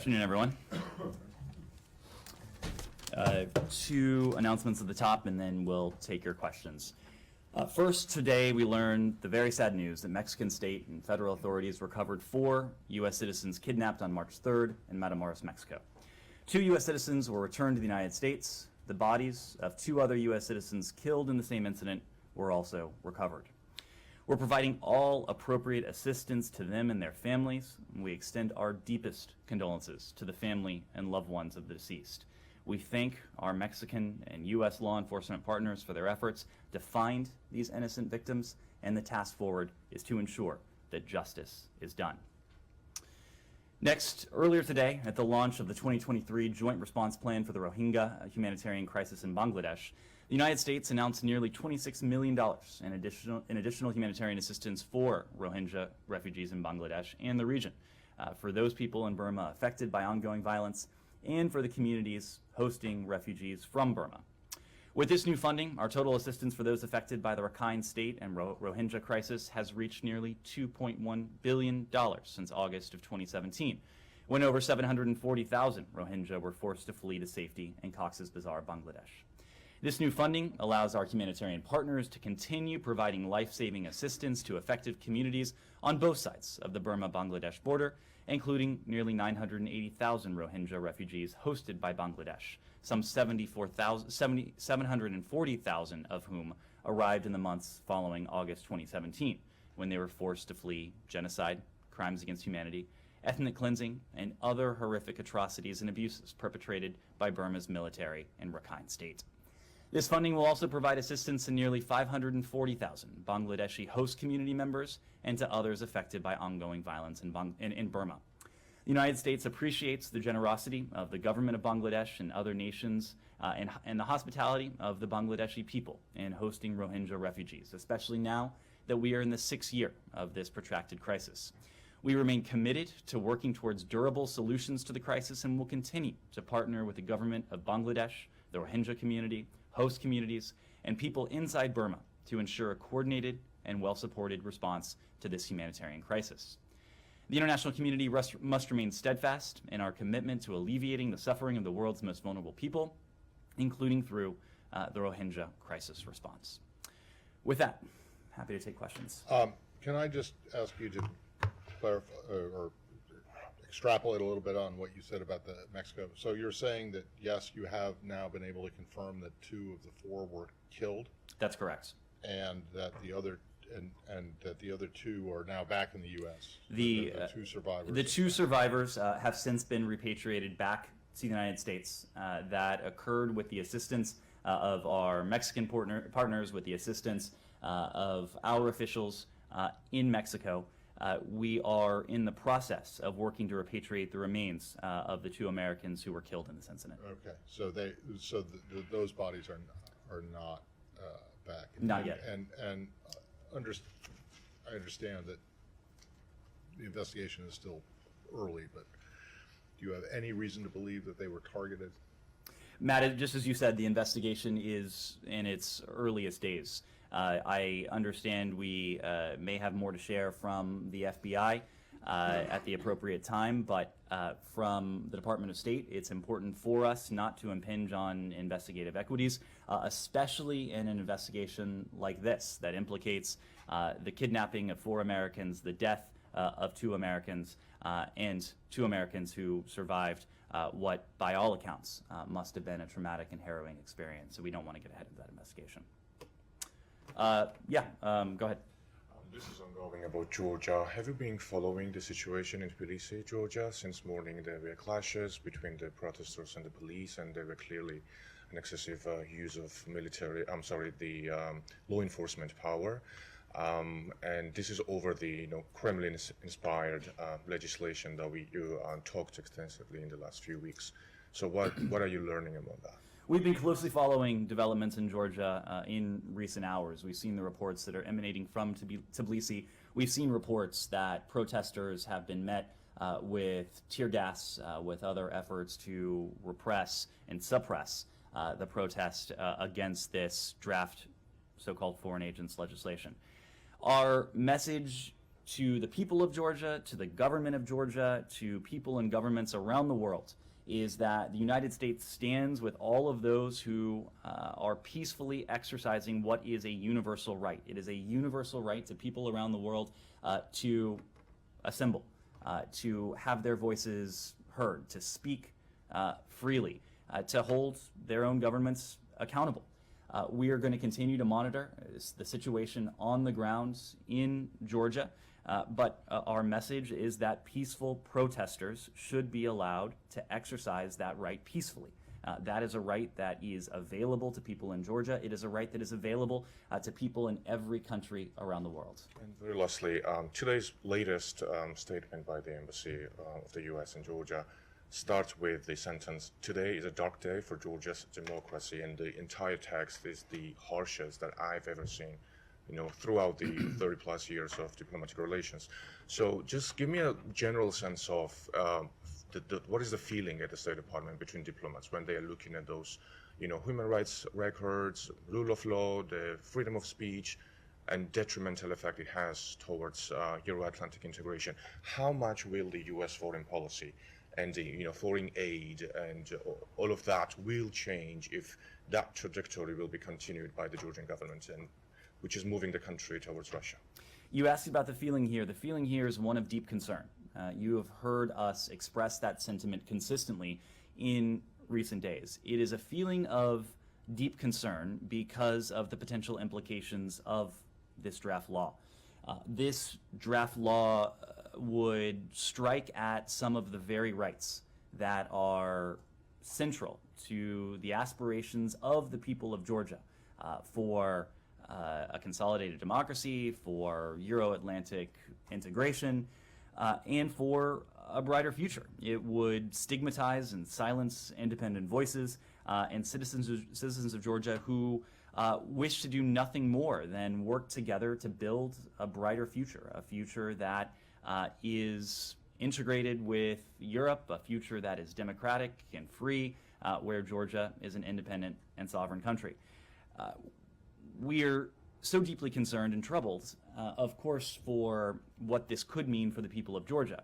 afternoon, everyone. Two announcements at the top, and then we'll take your questions. First, today we learned the very sad news that Mexican state and federal authorities recovered 4 U.S. citizens kidnapped on March 3rd in Matamoros, Mexico. 2 U.S. citizens were returned to the United States. The bodies of 2 other U.S. citizens killed in the same incident were also recovered. We're providing all appropriate assistance to them and their families, and we extend our deepest condolences to the family and loved ones of the deceased. We thank our Mexican and U.S. law enforcement partners for their efforts to find these innocent victims, and the task forward is to ensure that justice is done. Next, earlier today, at the launch of the 2023 Joint Response Plan for the Rohingya humanitarian crisis in Bangladesh, the United States announced nearly $26 million in additional humanitarian assistance for Rohingya refugees in Bangladesh and the region, for those people in Burma affected by ongoing violence, and for the communities hosting refugees from Burma. With this new funding, our total assistance for those affected by the Rakhine State and Rohingya crisis has reached nearly $2.1 billion since August of 2017, when over 740,000 Rohingya were forced to flee to safety in Cox's Bazar, Bangladesh. This new funding allows our humanitarian partners to continue providing life-saving assistance to affected communities on both sides of the Burma-Bangladesh border, including nearly 980,000 Rohingya refugees hosted by Bangladesh, some 740,000 of whom arrived in the months following August 2017, when they were forced to flee genocide, crimes against humanity, ethnic cleansing, and other horrific atrocities and abuses perpetrated by Burma's military in Rakhine State. This funding will also provide assistance to nearly 540,000 Bangladeshi host community members and to others affected by ongoing violence in Burma. The United States appreciates the generosity of the government of Bangladesh and other nations and the hospitality of the Bangladeshi people in hosting Rohingya refugees, especially now that we are in the 6th year of this protracted crisis. We remain committed to working towards durable solutions to the crisis and will continue to partner with the government of Bangladesh, the Rohingya community, host communities, and people inside Burma to ensure a coordinated and well-supported response to this humanitarian crisis. The international community must remain steadfast in our commitment to alleviating the suffering of the world's most vulnerable people, including through the Rohingya crisis response. With that, happy to take questions. Can I just ask you to clarify or extrapolate a little bit on what you said about the Mexico? So you're saying that, yes, you have now been able to confirm that 2 of the 4 were killed? That's correct. And that the other that the other 2 are now back in the U.S. The 2 survivors. The 2 survivors have since been repatriated back to the United States. That occurred with the assistance of our Mexican partners, with the assistance of our officials in Mexico. We are in the process of working to repatriate the remains of the 2 Americans who were killed in this incident. Okay, so those bodies are not back. Not yet. And I understand that the investigation is still early, but do you have any reason to believe that they were targeted? Matt, just as you said, the investigation is in its earliest days. I understand we may have more to share from the FBI at the appropriate time, but from the Department of State, it's important for us not to impinge on investigative equities, especially in an investigation like this that implicates the kidnapping of 4 Americans, the death of 2 Americans, and 2 Americans who survived what, by all accounts, must have been a traumatic and harrowing experience. So we don't want to get ahead of that investigation. Go ahead. This is ongoing about Georgia. Have you been following the situation in Tbilisi, Georgia? Since morning there were clashes between the protesters and the police, and there were clearly an excessive use of law enforcement power. And this is over the Kremlin-inspired legislation that you talked extensively in the last few weeks. So what are you learning about that? We've been closely following developments in Georgia in recent hours. We've seen the reports that are emanating from Tbilisi. We've seen reports that protesters have been met with tear gas, with other efforts to repress and suppress the protest against this draft so-called foreign agents legislation. Our message to the people of Georgia, to the government of Georgia, to people and governments around the world, is that the United States stands with all of those who are peacefully exercising what is a universal right. It is a universal right to people around the world to assemble, to have their voices heard, to speak freely, to hold their own governments accountable. We are going to continue to monitor the situation on the ground in Georgia, but our message is that peaceful protesters should be allowed to exercise that right peacefully. That is a right that is available to people in Georgia. It is a right that is available to people in every country around the world. And very lastly, today's latest statement by the Embassy of the U.S. in Georgia starts with the sentence, "Today is a dark day for Georgia's democracy," and the entire text is the harshest that I've ever seen, throughout the 30 plus years of diplomatic relations. So just give me a general sense of what is the feeling at the State Department between diplomats when they are looking at those, human rights records, rule of law, the freedom of speech, and detrimental effect it has towards Euro-Atlantic integration. How much will the U.S. foreign policy and the foreign aid and all of that will change if that trajectory will be continued by the Georgian government, and which is moving the country towards Russia? You asked about the feeling here. The feeling here is one of deep concern. You have heard us express that sentiment consistently in recent days. It is a feeling of deep concern because of the potential implications of this draft law. This draft law would strike at some of the very rights that are central to the aspirations of the people of Georgia for a consolidated democracy, for Euro-Atlantic integration, and for a brighter future. It would stigmatize and silence independent voices and citizens of Georgia who wish to do nothing more than work together to build a brighter future, a future that is integrated with Europe, a future that is democratic and free, where Georgia is an independent and sovereign country. We're so deeply concerned and troubled, of course, for what this could mean for the people of Georgia,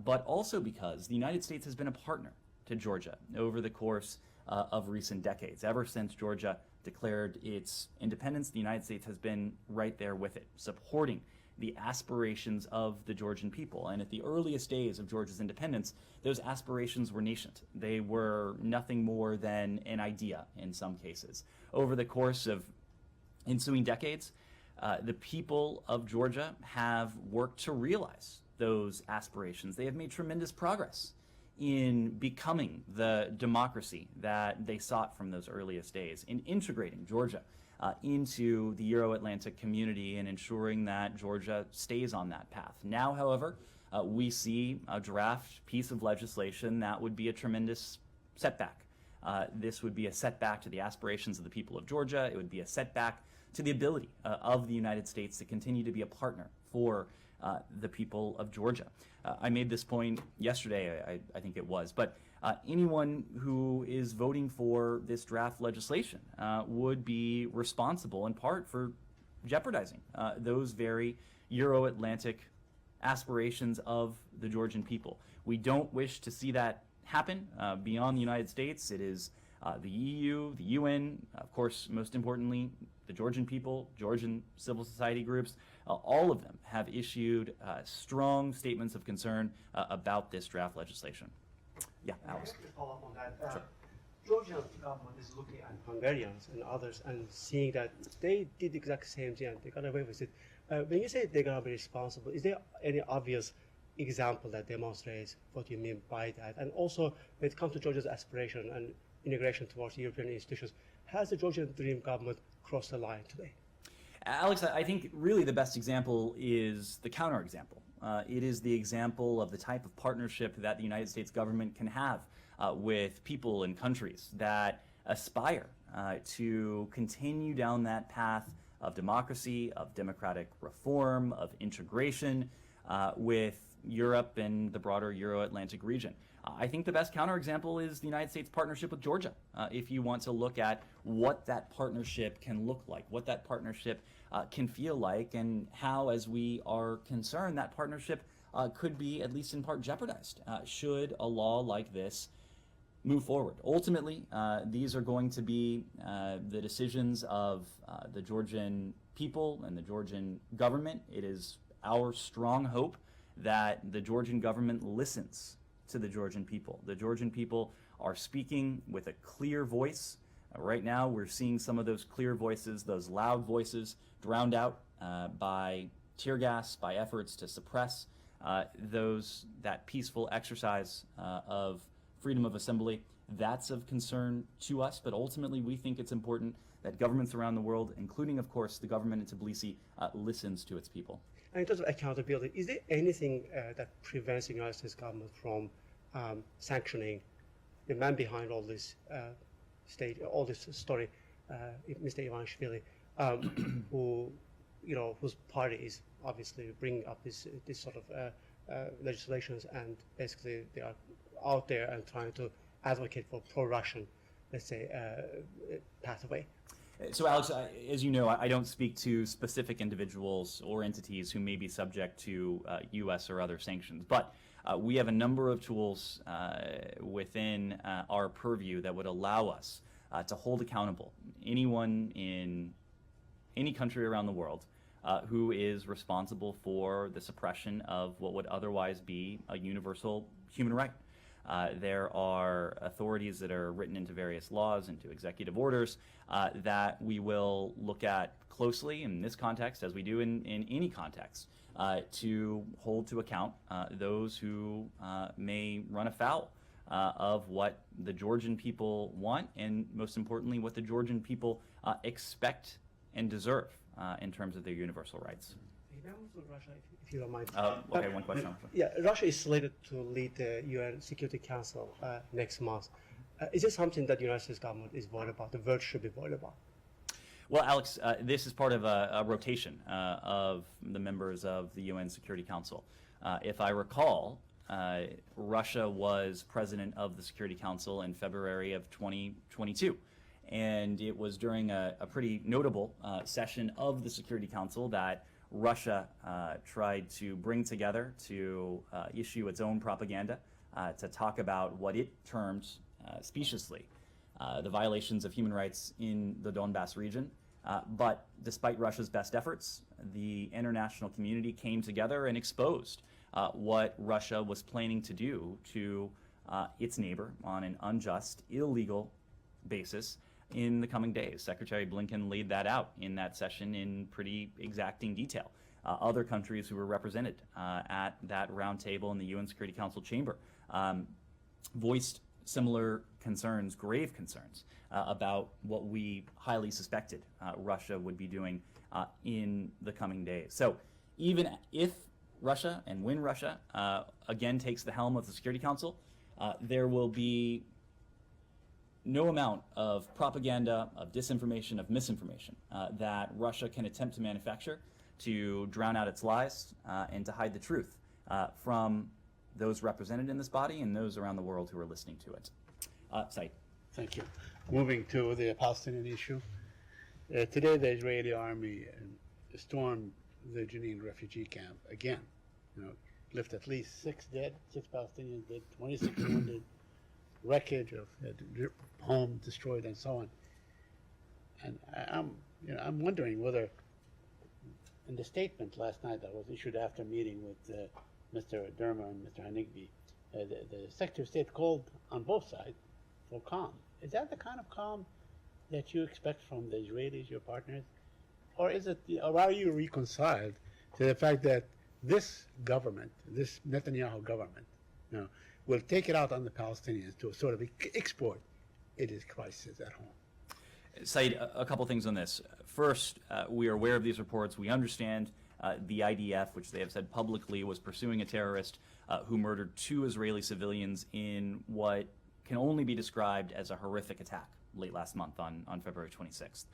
but also because the United States has been a partner to Georgia over the course of recent decades. Ever since Georgia declared its independence, the United States has been right there with it, supporting the aspirations of the Georgian people. And at the earliest days of Georgia's independence, those aspirations were nascent. They were nothing more than an idea in some cases. Over the course of ensuing decades, the people of Georgia have worked to realize those aspirations. They have made tremendous progress in becoming the democracy that they sought from those earliest days, in integrating Georgia into the Euro-Atlantic community and ensuring that Georgia stays on that path. Now, however, we see a draft piece of legislation that would be a tremendous setback. This would be a setback to the aspirations of the people of Georgia. It would be a setback to the ability of the United States to continue to be a partner for the people of Georgia. I made this point yesterday, I think it was, but anyone who is voting for this draft legislation would be responsible in part for jeopardizing those very Euro-Atlantic aspirations of the Georgian people. We don't wish to see that happen beyond the United States. It is the EU, the UN, of course, most importantly, the Georgian people, Georgian civil society groups, all of them have issued strong statements of concern about this draft legislation. Yeah, Alex. To follow up on that, Sure. Georgian government is looking at Hungarians and others and seeing that they did the exact same thing and they got away with it. When you say they're going to be responsible, is there any obvious example that demonstrates what you mean by that? And also, when it comes to Georgia's aspiration and integration towards European institutions, has the Georgian Dream government crossed the line today? Alex, I think really the best example is the counterexample. It is the example of the type of partnership that the United States government can have with people and countries that aspire to continue down that path of democracy, of democratic reform, of integration with Europe and the broader Euro-Atlantic region. I think the best counterexample is the United States partnership with Georgia. If you want to look at what that partnership can look like, what that partnership can feel like, and how, as we are concerned, that partnership could be, at least in part, jeopardized should a law like this move forward. Ultimately, these are going to be the decisions of the Georgian people and the Georgian government. It is our strong hope that the Georgian government listens to the Georgian people. The Georgian people are speaking with a clear voice. Right now, we're seeing some of those clear voices, those loud voices, drowned out by tear gas, by efforts to suppress that peaceful exercise of freedom of assembly. That's of concern to us, but ultimately we think it's important that governments around the world, including, of course, the government in Tbilisi, listens to its people. And in terms of accountability, is there anything that prevents the United States government from sanctioning the man behind all this story, Mr. Ivanishvili, who, whose party is obviously bringing up this sort of legislations, and basically they are out there and trying to advocate for pro-Russian, let's say, pathway? So, Alex, as you know, I don't speak to specific individuals or entities who may be subject to U.S. or other sanctions, but we have a number of tools within our purview that would allow us to hold accountable anyone in any country around the world who is responsible for the suppression of what would otherwise be a universal human right. There are authorities that are written into various laws, into executive orders, that we will look at closely in this context, as we do in any context, to hold to account those who may run afoul of what the Georgian people want, and most importantly, what the Georgian people expect and deserve in terms of their universal rights. Russia, if you don't mind. Okay, one question. Yeah, Russia is slated to lead the UN Security Council next month. Is this something that the United States government is worried about, the world should be worried about? Well, Alex, this is part of a rotation of the members of the UN Security Council. If I recall, Russia was president of the Security Council in February of 2022. And it was during a pretty notable session of the Security Council that Russia tried to bring together to issue its own propaganda to talk about what it termed speciously the violations of human rights in the Donbass region. But despite Russia's best efforts, the international community came together and exposed what Russia was planning to do to its neighbor on an unjust, illegal basis in the coming days. Secretary Blinken laid that out in that session in pretty exacting detail. Other countries who were represented at that roundtable in the UN Security Council chamber voiced similar concerns, grave concerns, about what we highly suspected Russia would be doing in the coming days. So even if Russia, and when Russia again takes the helm of the Security Council, there will be no amount of propaganda, of disinformation, of misinformation that Russia can attempt to manufacture to drown out its lies and to hide the truth from those represented in this body and those around the world who are listening to it. Said. Thank you. Moving to the Palestinian issue. Today, the Israeli army stormed the Jenin refugee camp again. Left at least 6 dead, 6 Palestinians dead, 26 wounded, wreckage of home destroyed, and so on. And I'm wondering whether, in the statement last night that was issued after meeting with Mr. Dermer and Mr. Hanigbi, the Secretary of State called on both sides for calm. Is that the kind of calm that you expect from the Israelis, your partners? Or are you reconciled to the fact that this government, this Netanyahu government, will take it out on the Palestinians to sort of export its crisis at home? Said, a couple things on this. First, we are aware of these reports. We understand the IDF, which they have said publicly, was pursuing a terrorist who murdered 2 Israeli civilians in what can only be described as a horrific attack late last month on February 26th.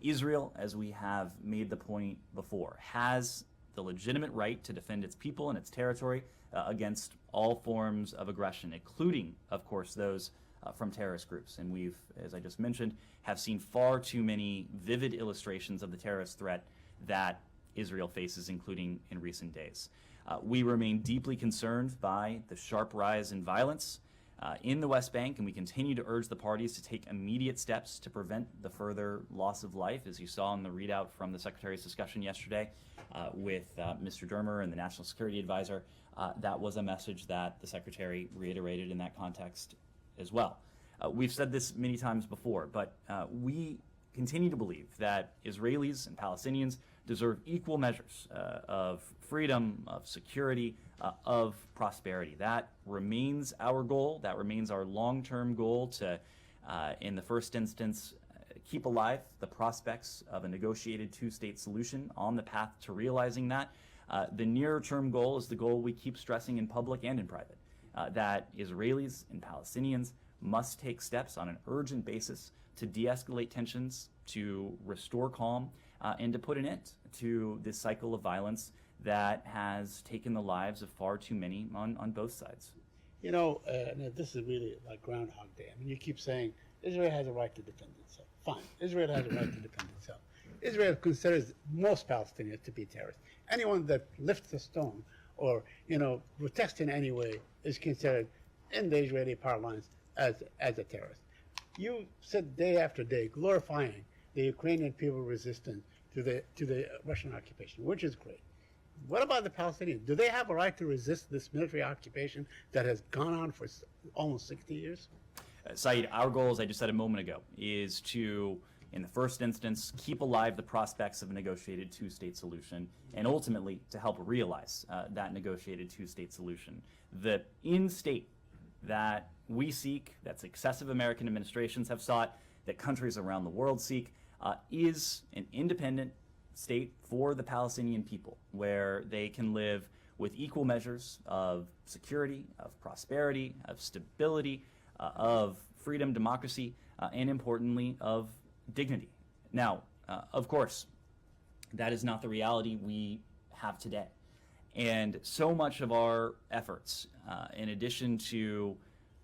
Israel, as we have made the point before, has the legitimate right to defend its people and its territory. against all forms of aggression, including, of course, those from terrorist groups. And we've, as I just mentioned, have seen far too many vivid illustrations of the terrorist threat that Israel faces, including in recent days. We remain deeply concerned by the sharp rise in violence in the West Bank, and we continue to urge the parties to take immediate steps to prevent the further loss of life. As you saw in the readout from the Secretary's discussion yesterday with Mr. Dermer and the National Security Advisor, that was a message that the Secretary reiterated in that context as well. We've said this many times before, but we continue to believe that Israelis and Palestinians deserve equal measures of freedom, of security, of prosperity. That remains our goal. That remains our long-term goal to, in the first instance, keep alive the prospects of a negotiated two-state solution on the path to realizing that. The nearer-term goal is the goal we keep stressing in public and in private, that Israelis and Palestinians must take steps on an urgent basis to de-escalate tensions, to restore calm, and to put an end to this cycle of violence that has taken the lives of far too many on both sides. You know, this is really like Groundhog Day. I mean, you keep saying Israel has a right to defend itself. Fine, Israel has a right to defend itself. Israel considers most Palestinians to be terrorists. Anyone that lifts a stone or, protests in any way is considered, in the Israeli parlance, as a terrorist. You sit day after day glorifying the Ukrainian people resistance to the Russian occupation, which is great. What about the Palestinians? Do they have a right to resist this military occupation that has gone on for almost 60 years? Saeed, our goal, as I just said a moment ago, is to, in the first instance, keep alive the prospects of a negotiated two-state solution, and ultimately to help realize that negotiated two-state solution. The in-state that we seek, that successive American administrations have sought, that countries around the world seek, is an independent state for the Palestinian people, where they can live with equal measures of security, of prosperity, of stability, of freedom, democracy, and importantly, of dignity. Now, of course, that is not the reality we have today. And so much of our efforts, in addition to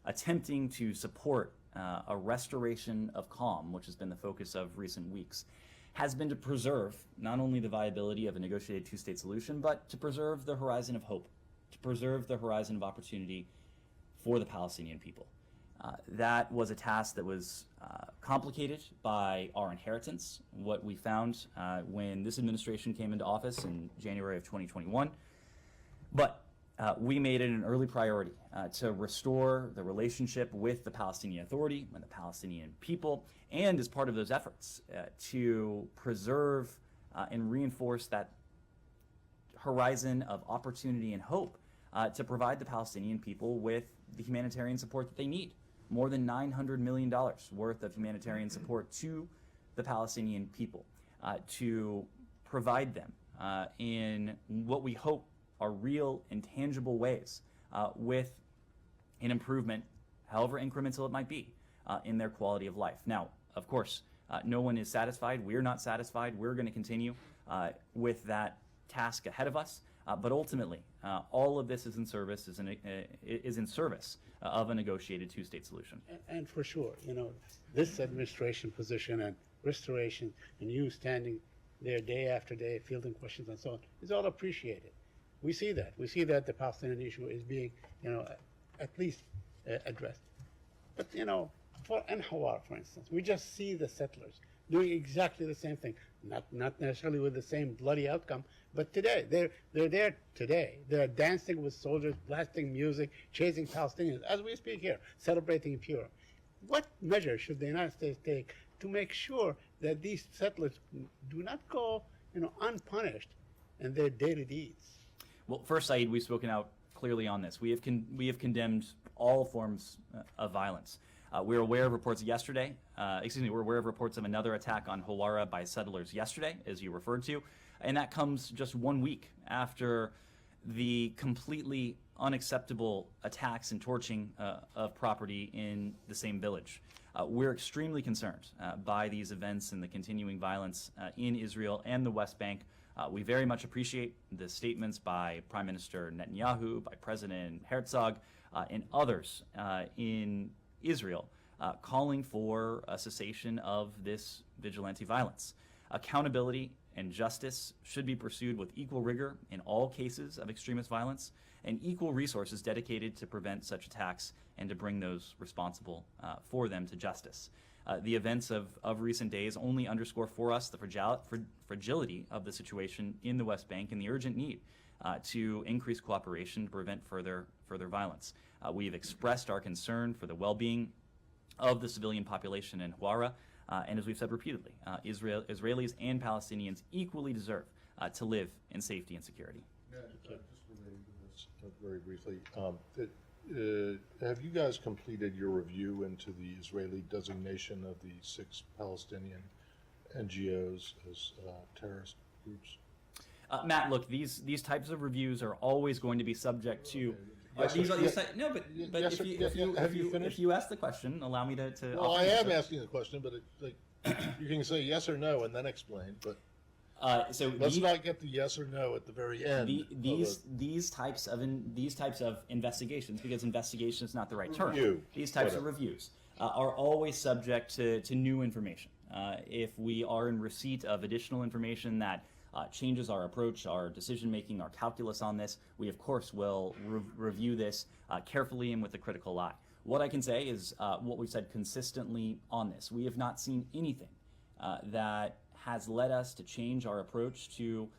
attempting to support a restoration of calm, which has been the focus of recent weeks, has been to preserve not only the viability of a negotiated two-state solution, but to preserve the horizon of hope, to preserve the horizon of opportunity for the Palestinian people. That was a task that was complicated by our inheritance, what we found when this administration came into office in January of 2021. But we made it an early priority to restore the relationship with the Palestinian Authority and the Palestinian people, and as part of those efforts to preserve and reinforce that horizon of opportunity and hope to provide the Palestinian people with the humanitarian support that they need. More than $900 million worth of humanitarian support to the Palestinian people to provide them in what we hope are real and tangible ways with an improvement, however incremental it might be, in their quality of life. Now, of course, no one is satisfied. We're not satisfied. We're going to continue with that task ahead of us. But ultimately, all of this is in service of a negotiated two-state solution. And for sure, this administration position and restoration and you standing there day after day fielding questions and so on is all appreciated. We see that. We see that the Palestinian issue is being, at least addressed. But, for Anhawar, for instance, we just see the settlers doing exactly the same thing. Not necessarily with the same bloody outcome, but today, they're there today. They're dancing with soldiers, blasting music, chasing Palestinians, as we speak here, celebrating Purim. What measures should the United States take to make sure that these settlers do not go, unpunished in their daily deeds? Well, first, Saeed, we've spoken out clearly on this. We have condemned all forms of violence. We're aware of reports yesterday. We're aware of reports of another attack on Hawara by settlers yesterday, as you referred to, and that comes just 1 week after the completely unacceptable attacks and torching of property in the same village. We're extremely concerned by these events and the continuing violence in Israel and the West Bank We very much appreciate the statements by Prime Minister Netanyahu, by President Herzog, and others in Israel calling for a cessation of this vigilante violence. Accountability and justice should be pursued with equal rigor in all cases of extremist violence, and equal resources dedicated to prevent such attacks and to bring those responsible for them to justice. The events of recent days only underscore for us the fragility of the situation in the West Bank and the urgent need to increase cooperation to prevent further violence. We've expressed our concern for the well-being of the civilian population in Hawara, and as we've said repeatedly, Israelis and Palestinians equally deserve to live in safety and security. Just relating to this very briefly, have you guys completed your review into the Israeli designation of the 6 Palestinian NGOs as terrorist groups? Matt, look, these types of reviews are always going to be subject to. Yes, No, but yes, if you ask the question, allow me to. Well, I am asking the question, but you can say yes or no and then explain. But so let's not get the yes or no at the very end. These types of investigations, because investigation is not the right term. Review, These types whatever. of reviews are always subject to new information. If we are in receipt of additional information that changes our approach, our decision-making, our calculus on this, we of course will review this carefully and with a critical eye. What I can say is what we've said consistently on this. We have not seen anything that has led us to change our approach to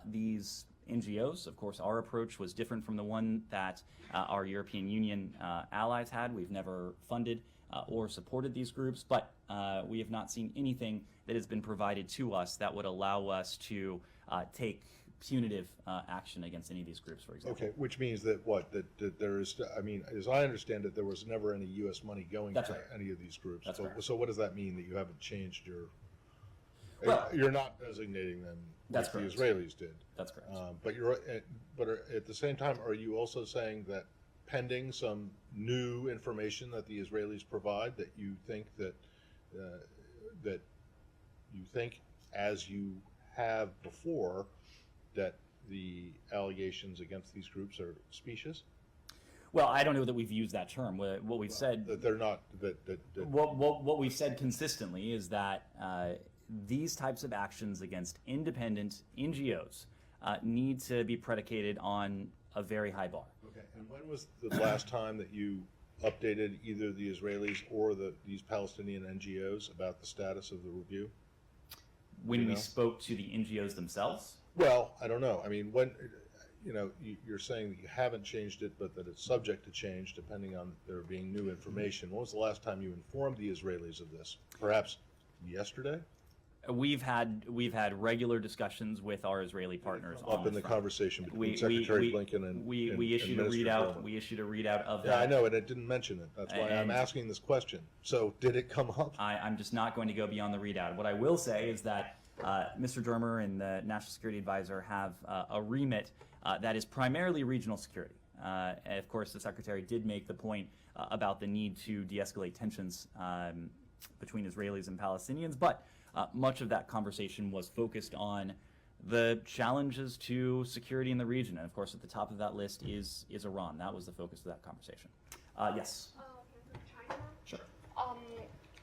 these NGOs. Of course, our approach was different from the one that our European Union allies had. We've never funded or supported these groups, but we have not seen anything that has been provided to us that would allow us to take punitive action against any of these groups, for example. Okay, which means that that there is, I mean, as I understand it, there was never any U.S. money going That's to right. any of these groups. That's correct. So what does that mean, that you haven't changed your, Well, you're not designating them That's like the correct. Israelis did? That's correct. But at the same time, are you also saying that pending some new information that the Israelis provide, that you think as you have before, that the allegations against these groups are specious? Well, I don't know that we've used that term. What we've said, That they're not, that what we've said consistently is that these types of actions against independent NGOs need to be predicated on a very high bar. Okay, and when was the last time that you updated either the Israelis or these Palestinian NGOs about the status of the review? When You we know? spoke to the NGOs themselves, Well, I don't know. I mean, when, you're saying that you haven't changed it, but that it's subject to change depending on there being new information. When was the last time you informed the Israelis of this? Perhaps yesterday? we've had regular discussions with our Israeli partners. Up on in the front. conversation between Secretary Blinken and we issued and a Minister readout. German. We issued a readout of Yeah, that. I know, and it didn't mention it. That's why I'm And- asking this question. So did it come up? I'm just not going to go beyond the readout. What I will say is that Mr. Dermer and the National Security Advisor have a remit that is primarily regional security. And of course, the Secretary did make the point about the need to de-escalate tensions between Israelis and Palestinians, but much of that conversation was focused on the challenges to security in the region. And of course, at the top of that list is Iran. That was the focus of that conversation. Yes. China. Sure.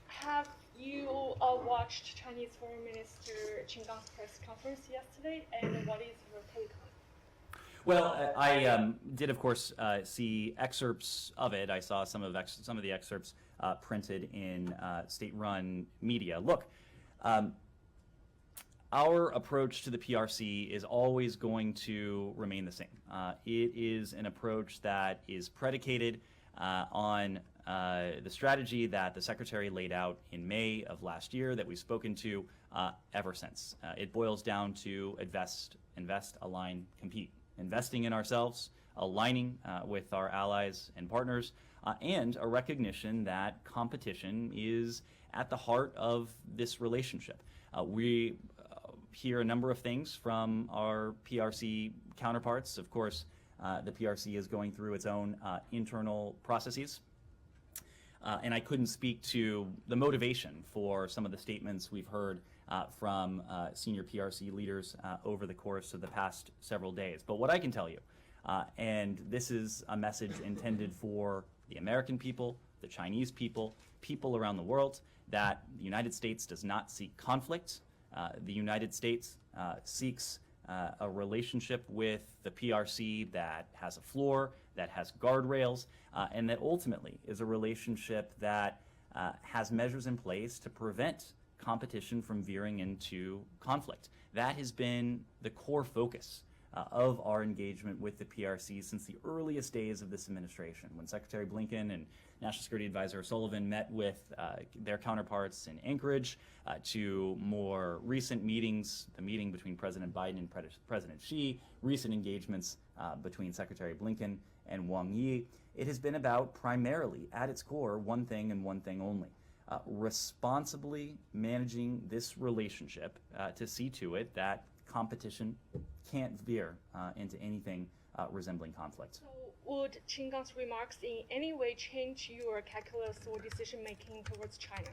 Have you watched Chinese Foreign Minister Qin Gang's press conference yesterday, and what is your take on it? Well, I did, of course, see excerpts of it. I saw some of the excerpts printed in state-run media. Look, our approach to the PRC is always going to remain the same. It is an approach that is predicated on the strategy that the Secretary laid out in May of last year that we've spoken to ever since. It boils down to invest, align, compete. Investing in ourselves, aligning with our allies and partners, and a recognition that competition is at the heart of this relationship. We hear a number of things from our PRC counterparts. Of course, the PRC is going through its own internal processes. and I couldn't speak to the motivation for some of the statements we've heard from senior PRC leaders over the course of the past several days. But what I can tell you, and this is a message intended for the American people, the Chinese people, people around the world, that the United States does not seek conflict. The United States seeks a relationship with the PRC that has a floor, that has guardrails, and that ultimately is a relationship that has measures in place to prevent competition from veering into conflict. That has been the core focus of our engagement with the PRC since the earliest days of this administration, when Secretary Blinken and National Security Advisor Sullivan met with their counterparts in Anchorage, to more recent meetings, the meeting between President Biden and President Xi, recent engagements between Secretary Blinken and Wang Yi. It has been about, primarily, at its core, one thing and one thing only: responsibly managing this relationship to see to it that competition can't veer into anything resembling conflict. So would Qingang's remarks in any way change your calculus or decision making towards China?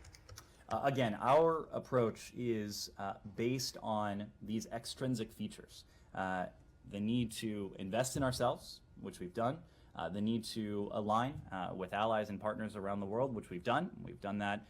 Again, our approach is based on these extrinsic features. The need to invest in ourselves, which we've done. The need to align with allies and partners around the world, which we've done. We've done that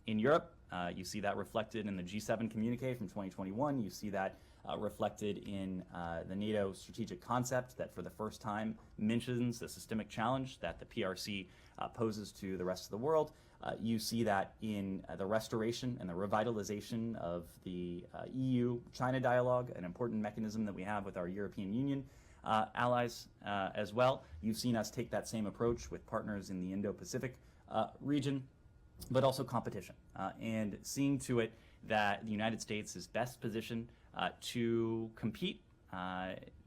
in Europe. You see that reflected in the G7 communique from 2021. You see that reflected in the NATO strategic concept that for the first time mentions the systemic challenge that the PRC poses to the rest of the world. You see that in the restoration and the revitalization of the EU-China dialogue, an important mechanism that we have with our European Union allies as well. You've seen us take that same approach with partners in the Indo-Pacific region, but also competition, and seeing to it that the United States is best positioned to compete,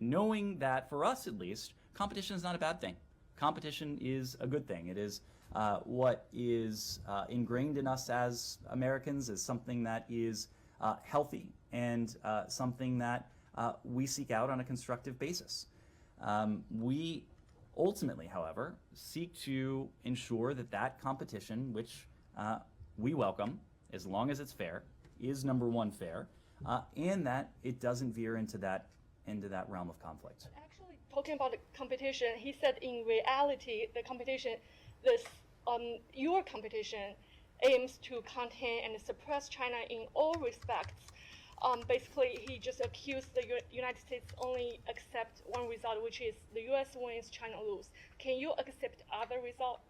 knowing that for us at least, competition is not a bad thing. Competition is a good thing. It is what is ingrained in us as Americans as something that is healthy and something that we seek out on a constructive basis. We ultimately, however, seek to ensure that that competition, which we welcome, as long as it's fair, is number one fair, and that it doesn't veer into that realm of conflict. Actually, talking about the competition, he said in reality, the competition, your competition aims to contain and suppress China in all respects. Basically, he just accused the United States only accept one result, which is the U.S. wins, China lose. Can you accept other result?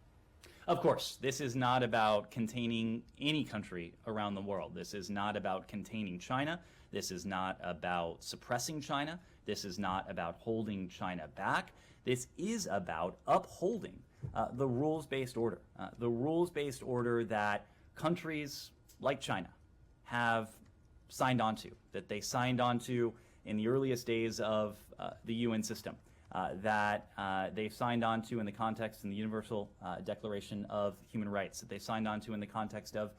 Of course, this is not about containing any country around the world. This is not about containing China. This is not about suppressing China. This is not about holding China back. This is about upholding the rules-based order. The rules-based order that countries like China have signed onto, that they signed onto in the earliest days of the UN system. That they've signed on to in the context in the Universal Declaration of Human Rights, that they signed on to in the context of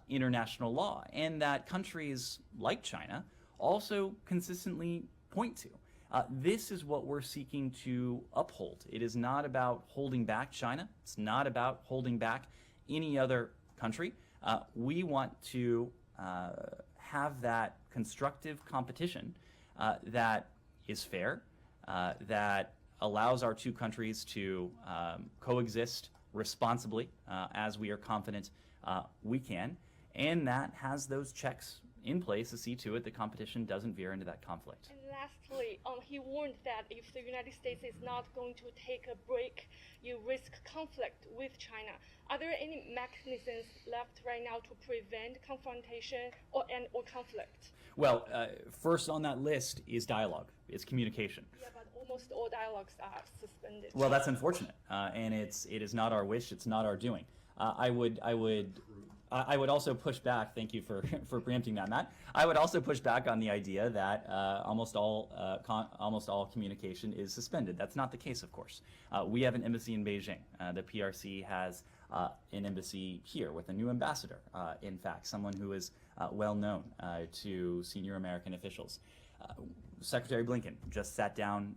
international law, and that countries like China also consistently point to. This is what we're seeking to uphold. It is not about holding back China. It's not about holding back any other country. We want to have that constructive competition that is fair, that allows our two countries to coexist responsibly, as we are confident we can, and that has those checks in place to see to it that competition doesn't veer into that conflict. And lastly, he warned that if the United States is not going to take a break, you risk conflict with China. Are there any mechanisms left right now to prevent confrontation or conflict? Well, first on that list is dialogue, is communication. Yeah, but almost all dialogues are suspended. Well, that's unfortunate, and it is not our wish. It's not our doing. I would also push back. Thank you for preempting that, Matt. I would also push back on the idea that almost all communication is suspended. That's not the case, of course. We have an embassy in Beijing. The PRC has an embassy here with a new ambassador. In fact, someone who is well known to senior American officials. Secretary Blinken just sat down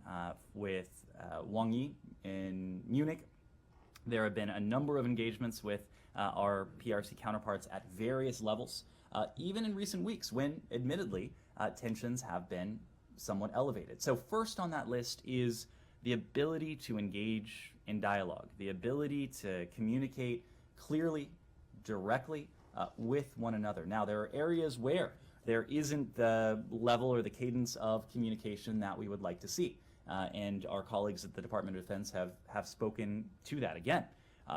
with Wang Yi in Munich There have been a number of engagements with our PRC counterparts at various levels, even in recent weeks when, admittedly, tensions have been somewhat elevated. So first on that list is the ability to engage in dialogue, the ability to communicate clearly, directly with one another. Now, there are areas where there isn't the level or the cadence of communication that we would like to see. And our colleagues at the Department of Defense have spoken to that. Again,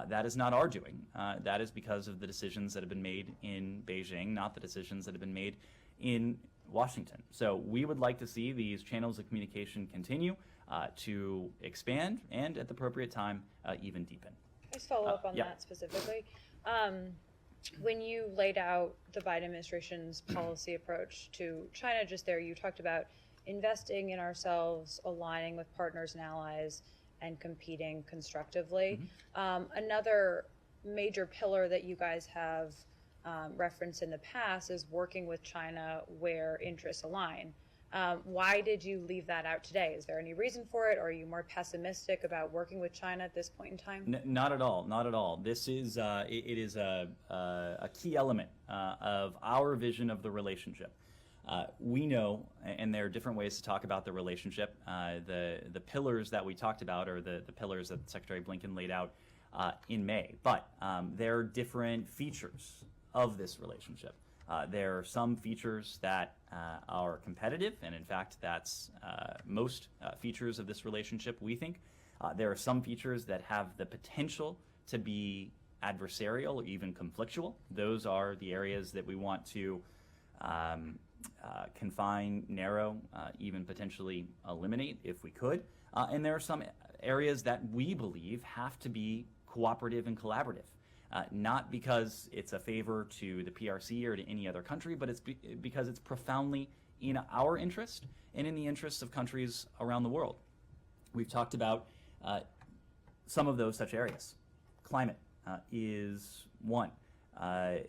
that is not our doing. That is because of the decisions that have been made in Beijing, not the decisions that have been made in Washington. So we would like to see these channels of communication continue to expand and, at the appropriate time, even deepen. I just follow up on yeah. that specifically. When you laid out the Biden administration's policy approach to China just there, you talked about investing in ourselves, aligning with partners and allies, and competing constructively. Another major pillar that you guys have referenced in the past is working with China where interests align. Why did you leave that out today? Is there any reason for it? Or are you more pessimistic about working with China at this point in time? Not at all. Not at all. This is it is a key element of our vision of the relationship. We know, and there are different ways to talk about the relationship. The pillars that we talked about are the pillars that Secretary Blinken laid out in May. But there are different features of this relationship. There are some features that are competitive, and in fact, that's most features of this relationship, we think. There are some features that have the potential to be adversarial or even conflictual. Those are the areas that we want to confine, narrow, even potentially eliminate if we could. And there are some areas that we believe have to be cooperative and collaborative. Not because it's a favor to the PRC or to any other country, but it's because it's profoundly in our interest and in the interests of countries around the world. We've talked about some of those such areas. Climate is one.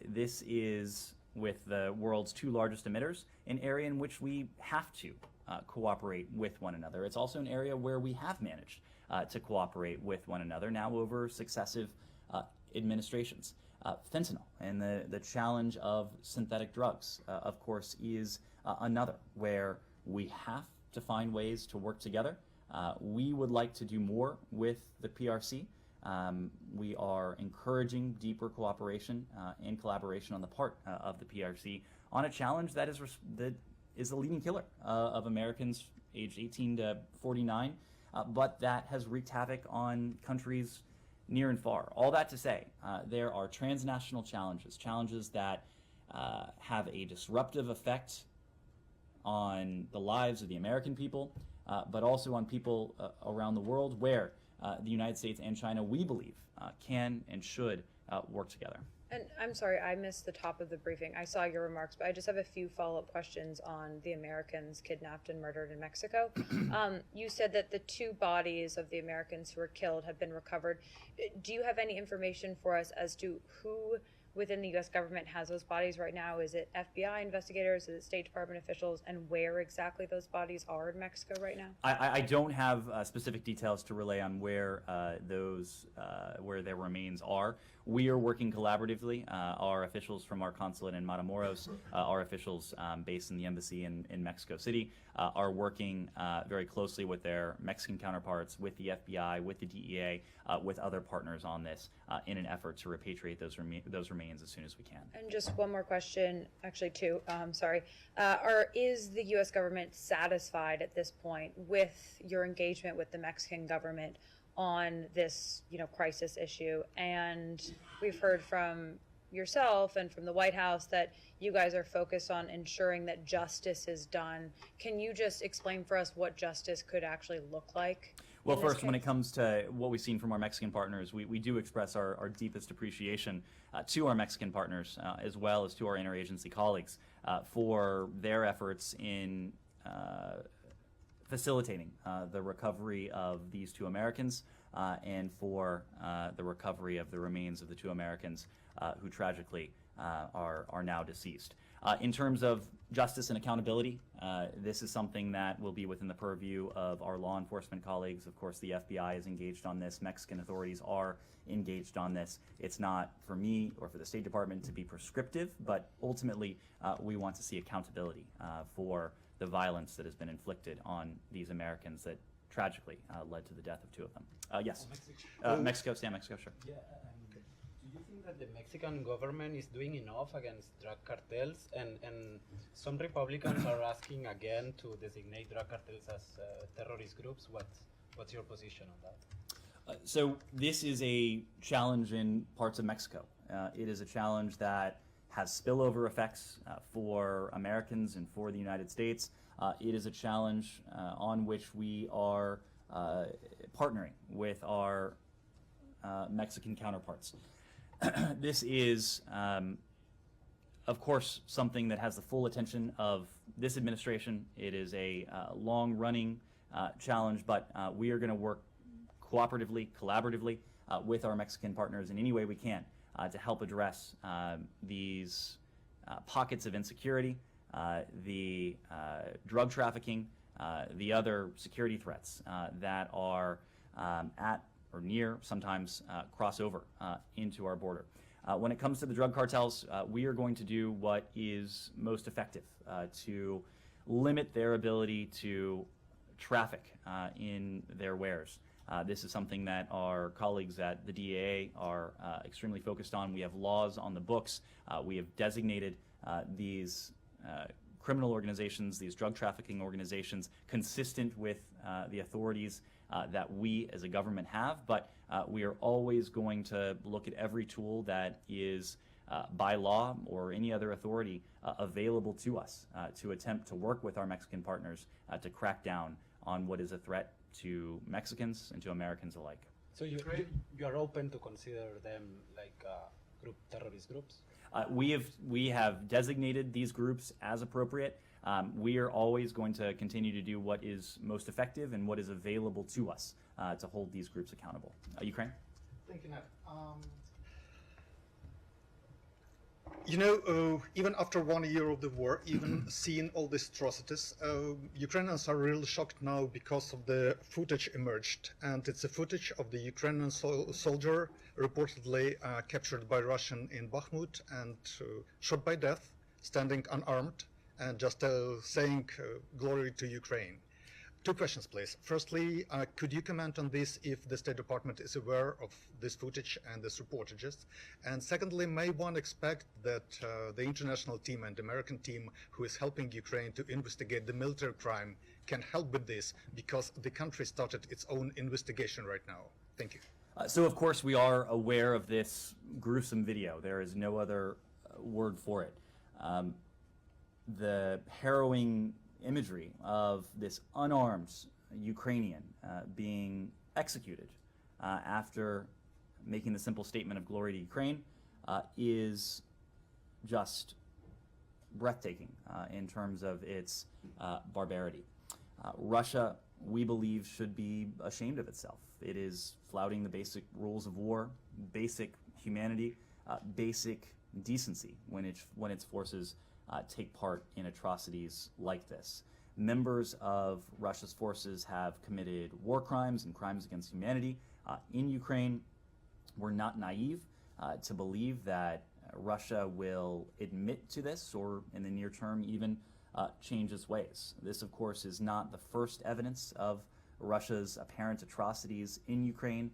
This is, with the world's two largest emitters, an area in which we have to cooperate with one another. It's also an area where we have managed to cooperate with one another now over successive administrations. Fentanyl and the challenge of synthetic drugs, of course, is another where we have to find ways to work together. We would like to do more with the PRC. We are encouraging deeper cooperation and collaboration on the part of the PRC on a challenge that is the leading killer of Americans aged 18 to 49, but that has wreaked havoc on countries near and far. All that to say, there are transnational challenges that have a disruptive effect on the lives of the American people, but also on people around the world where the United States and China, we believe, can and should work together. And I'm sorry, I missed the top of the briefing. I saw your remarks, but I just have a few follow-up questions on the Americans kidnapped and murdered in Mexico. You said that the two bodies of the Americans who were killed have been recovered. Do you have any information for us as to who within the U.S. government has those bodies right now? Is it FBI investigators? Is it State Department officials? And where exactly those bodies are in Mexico right now? I don't have specific details to relay on where where their remains are. We are working collaboratively. Our officials from our consulate in Matamoros, our officials based in the embassy in Mexico City, are working very closely with their Mexican counterparts, with the FBI, with the DEA, with other partners on this in an effort to repatriate those remains as soon as we can. And just one more question, actually two, sorry. Is the U.S. government satisfied at this point with your engagement with the Mexican government on this, crisis issue? And we've heard from yourself and from the White House that you guys are focused on ensuring that justice is done. Can you just explain for us what justice could actually look like? Well, first, when it comes to what we've seen from our Mexican partners, we do express our deepest appreciation to our Mexican partners, as well as to our interagency colleagues, for their efforts in facilitating the recovery of these two Americans and for the recovery of the remains of the two Americans who tragically are now deceased. In terms of justice and accountability, this is something that will be within the purview of our law enforcement colleagues. Of course, the FBI is engaged on this. Mexican authorities are engaged on this. It's not for me or for the State Department to be prescriptive, but ultimately we want to see accountability for the violence that has been inflicted on these Americans that tragically led to the death of two of them. Yes. Mexico, sure. Yeah, do you think that the Mexican government is doing enough against drug cartels? And some Republicans are asking again to designate drug cartels as terrorist groups. What's your position on that? So this is a challenge in parts of Mexico. It is a challenge that has spillover effects for Americans and for the United States. It is a challenge on which we are partnering with our Mexican counterparts. This is, of course, something that has the full attention of this administration. It is a long-running challenge, but we are going to work cooperatively, collaboratively with our Mexican partners in any way we can to help address these pockets of insecurity, the drug trafficking, the other security threats that are at or near, sometimes cross over into our border. When it comes to the drug cartels, we are going to do what is most effective to limit their ability to traffic in their wares. This is something that our colleagues at the DEA are extremely focused on. We have laws on the books. We have designated these criminal organizations, these drug trafficking organizations, consistent with the authorities that we as a government have, but we are always going to look at every tool that is by law or any other authority available to us to attempt to work with our Mexican partners to crack down on what is a threat to Mexicans and to Americans alike. So you are open to consider them like terrorist groups? We have designated these groups as appropriate. We are always going to continue to do what is most effective and what is available to us to hold these groups accountable. Ukraine? Thank you, Ned. Even after 1 year of the war, even seeing all these atrocities, Ukrainians are really shocked now because of the footage emerged. And it's a footage of the Ukrainian soldier reportedly captured by Russian in Bakhmut and shot by death, standing unarmed, and just saying glory to Ukraine. Two questions, please. Firstly, could you comment on this if the State Department is aware of this footage and these reportages? And secondly, may one expect that the international team and American team who is helping Ukraine to investigate the military crime can help with this because the country started its own investigation right now? Thank you. So, of course, we are aware of this gruesome video. There is no other word for it. The harrowing imagery of this unarmed Ukrainian being executed after making the simple statement of glory to Ukraine is just breathtaking in terms of its barbarity. Russia, we believe, should be ashamed of itself. It is flouting the basic rules of war, basic humanity, basic decency when its forces take part in atrocities like this. Members of Russia's forces have committed war crimes and crimes against humanity in Ukraine. We're not naive to believe that Russia will admit to this or in the near term even change its ways. This, of course, is not the first evidence of Russia's apparent atrocities in Ukraine.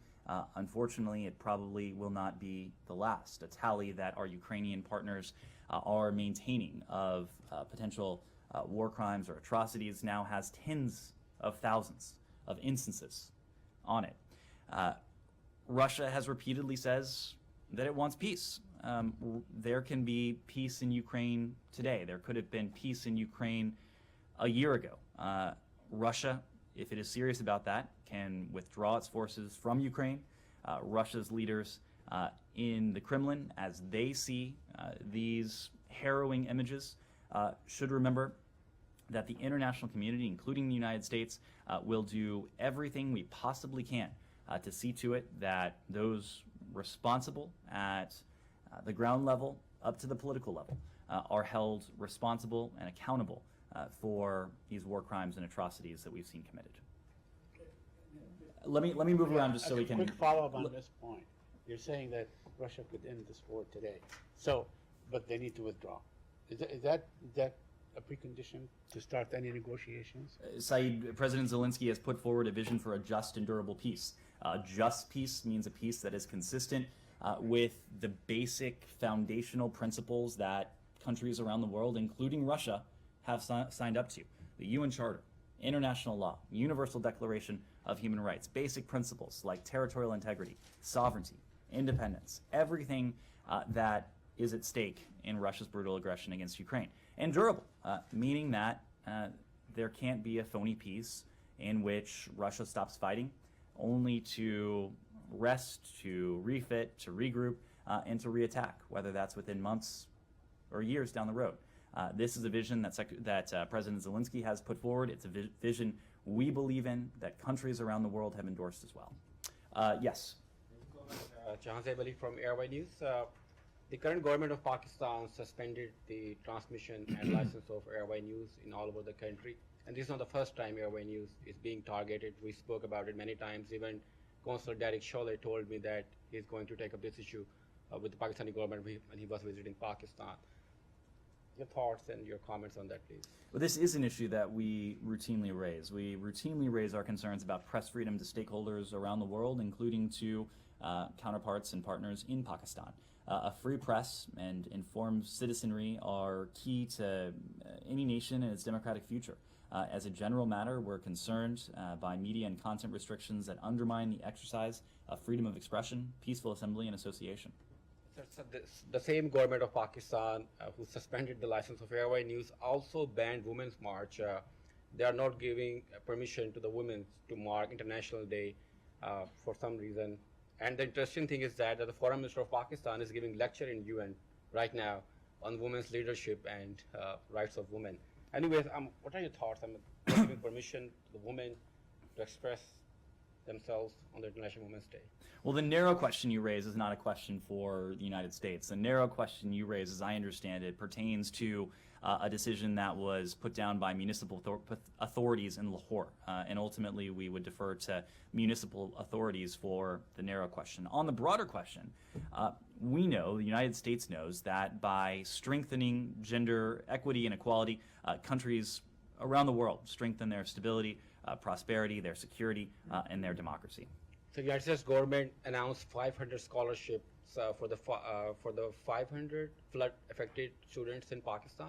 Unfortunately, it probably will not be the last. A tally that our Ukrainian partners are maintaining of potential war crimes or atrocities now has tens of thousands of instances on it. Russia has repeatedly says that it wants peace. There can be peace in Ukraine today. There could have been peace in Ukraine a year ago. Russia, if it is serious about that, can withdraw its forces from Ukraine. Russia's leaders in the Kremlin, as they see these harrowing images, should remember that the international community, including the United States, will do everything we possibly can to see to it that those responsible at the ground level up to the political level are held responsible and accountable for these war crimes and atrocities that we've seen committed. Let me move around just so we can. Quick follow-up on this point. You're saying that Russia could end this war today. So, but they need to withdraw. Is that a precondition to start any negotiations? Saeed, President Zelensky has put forward a vision for a just and durable peace. Just peace means a peace that is consistent with the basic foundational principles that countries around the world, including Russia, have signed up to. The UN Charter, international law, Universal Declaration of Human Rights, basic principles like territorial integrity, sovereignty, independence, everything that is at stake in Russia's brutal aggression against Ukraine. And durable, meaning that there can't be a phony peace in which Russia stops fighting only to rest, to refit, to regroup, and to reattack, whether that's within months or years down the road. This is a vision that President Zelensky has put forward. It's a vision we believe in, that countries around the world have endorsed as well. Yes. Jahan Zaibali from Airway News. The current government of Pakistan suspended the transmission and license of Airway News in all over the country. And this is not the first time Airway News is being targeted. We spoke about it many times. Even Consul Derek Sholay told me that he's going to take up this issue with the Pakistani government when he was visiting Pakistan. Your thoughts and your comments on that, please. Well, this is an issue that we routinely raise. We routinely raise our concerns about press freedom to stakeholders around the world, including to counterparts and partners in Pakistan. A free press and informed citizenry are key to any nation and its democratic future. As a general matter, we're concerned by media and content restrictions that undermine the exercise of freedom of expression, peaceful assembly, and association. So the same government of Pakistan who suspended the license of Airway News also banned Women's March. They are not giving permission to the women to mark International Day for some reason. And the interesting thing is that the Foreign Minister of Pakistan is giving lecture in UN right now on women's leadership and rights of women. Anyways, what are your thoughts on giving permission to the women to express themselves on the International Women's Day? Well, the narrow question you raise is not a question for the United States. The narrow question you raise, as I understand it, pertains to a decision that was put down by municipal authorities in Lahore. And ultimately, we would defer to municipal authorities for the narrow question. On the broader question, we know, the United States knows, that by strengthening gender equity and equality, countries around the world strengthen their stability, prosperity, their security, and their democracy. So the United States government announced 500 scholarships for the 500 flood-affected students in Pakistan.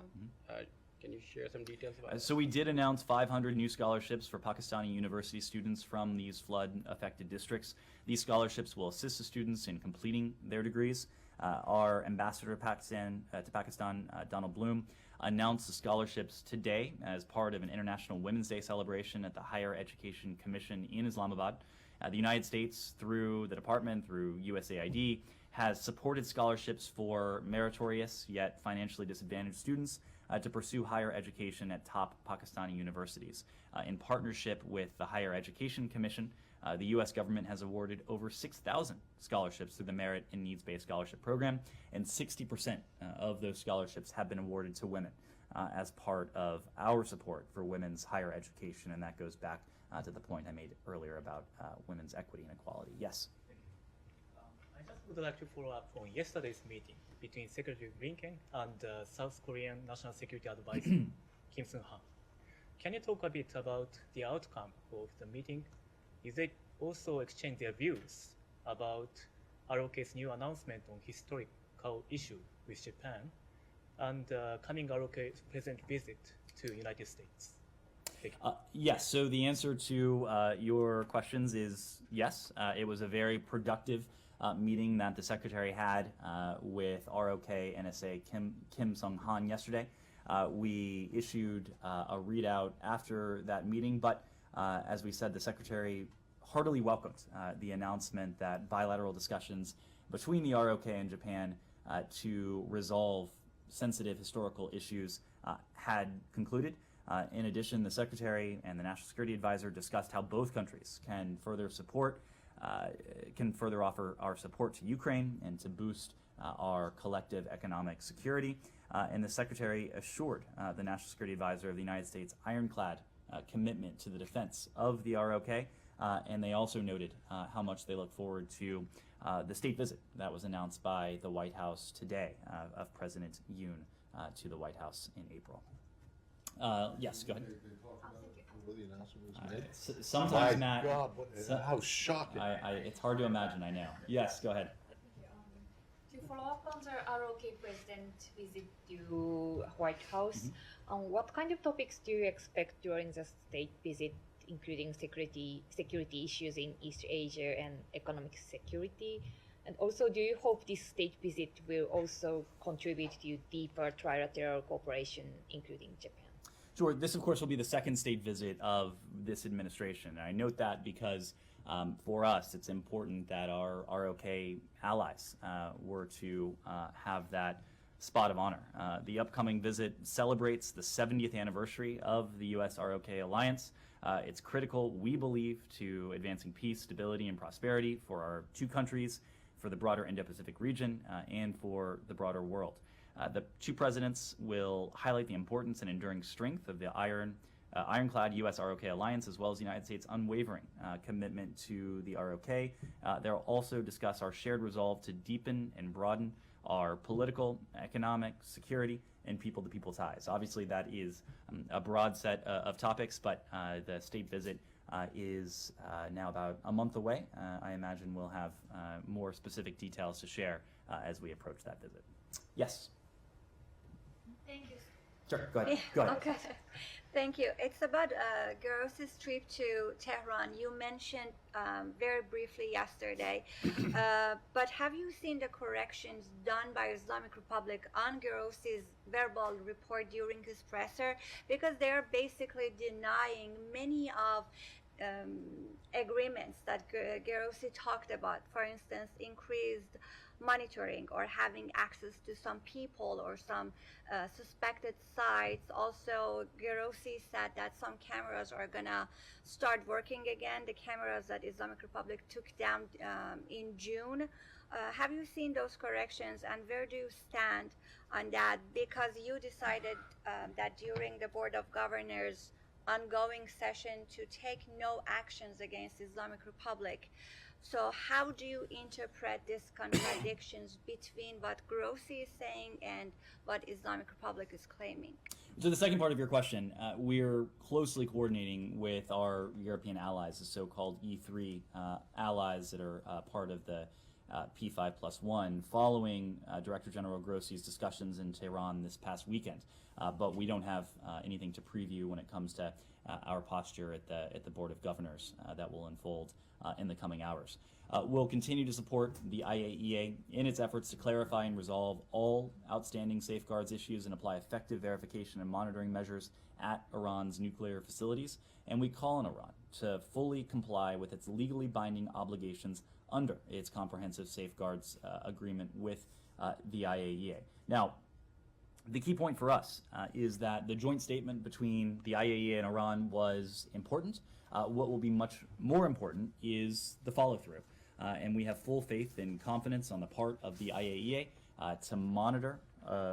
Can you share some details about that? So we did announce 500 new scholarships for Pakistani university students from these flood-affected districts. These scholarships will assist the students in completing their degrees. Our ambassador to Pakistan, Donald Bloom, announced the scholarships today as part of an International Women's Day celebration at the Higher Education Commission in Islamabad. The United States, through the department, through USAID, has supported scholarships for meritorious yet financially disadvantaged students to pursue higher education at top Pakistani universities. In partnership with the Higher Education Commission, the U.S. government has awarded over 6,000 scholarships through the Merit and Needs-Based Scholarship Program, and 60% of those scholarships have been awarded to women as part of our support for women's higher education, and that goes back to the point I made earlier about women's equity and equality. Yes? I just would like to follow up on yesterday's meeting between Secretary Blinken and South Korean National Security Advisor Kim Seung-han. Can you talk a bit about the outcome of the meeting? Is they also exchange their views about ROK's new announcement on historical issue with Japan and coming ROK's present visit to United States? Yes, so the answer to your questions is yes. It was a very productive meeting that the Secretary had with ROK NSA Kim Seung-han yesterday. We issued a readout after that meeting, but as we said, the Secretary heartily welcomed the announcement that bilateral discussions between the ROK and Japan to resolve sensitive historical issues had concluded. In addition, the Secretary and the National Security Advisor discussed how both countries can further offer our support to Ukraine and to boost our collective economic security. And the Secretary assured the National Security Advisor of the United States ironclad commitment to the defense of the ROK. And they also noted how much they look forward to the state visit that was announced by the White House today of President Yoon to the White House in April. Yes, go ahead. Before the announcement was made? Sometimes, My Matt. God, how shocking. It's hard to imagine, I know. Yes, go ahead. To follow up on the ROK president visit to White House, what kind of topics do you expect during the state visit, including security issues in East Asia and economic security? And also, do you hope this state visit will also contribute to deeper trilateral cooperation, including Japan? Sure. This, of course, will be the second state visit of this administration. And I note that because for us, it's important that our ROK allies were to have that spot of honor. The upcoming visit celebrates the 70th anniversary of the U.S. ROK alliance. It's critical, we believe, to advancing peace, stability, and prosperity for our two countries, for the broader Indo-Pacific region, and for the broader world. The two presidents will highlight the importance and enduring strength of the ironclad U.S. ROK alliance, as well as the United States' unwavering commitment to the ROK. They'll also discuss our shared resolve to deepen and broaden our political, economic, security, and people-to-people ties. Obviously, that is a broad set of topics, but the state visit is now about a month away. I imagine we'll have more specific details to share as we approach that visit. Yes? Thank you. Sure, go ahead. Go ahead. Okay, thank you. It's about Gross's trip to Tehran. You mentioned very briefly yesterday, but have you seen the corrections done by Islamic Republic on Gross's verbal report during his presser? Because they're basically denying many of agreements that Grossi talked about. For instance, increased monitoring or having access to some people or some suspected sites. Also, Grossi said that some cameras are gonna start working again, the cameras that Islamic Republic took down in June. Have you seen those corrections, and where do you stand on that? Because you decided that during the Board of Governors ongoing session to take no actions against Islamic Republic. So how do you interpret these contradictions between what Grossi is saying and what Islamic Republic is claiming? So the second part of your question, we're closely coordinating with our European allies, the so-called E3 allies that are part of the P5+1, following Director General Grossi's discussions in Tehran this past weekend. But we don't have anything to preview when it comes to our posture at the Board of Governors that will unfold in the coming hours. We'll continue to support the IAEA in its efforts to clarify and resolve all outstanding safeguards issues and apply effective verification and monitoring measures at Iran's nuclear facilities. And we call on Iran to fully comply with its legally binding obligations under its comprehensive safeguards agreement with the IAEA. Now, the key point for us is that the joint statement between the IAEA and Iran was important. What will be much more important is the follow-through. And we have full faith and confidence on the part of the IAEA to monitor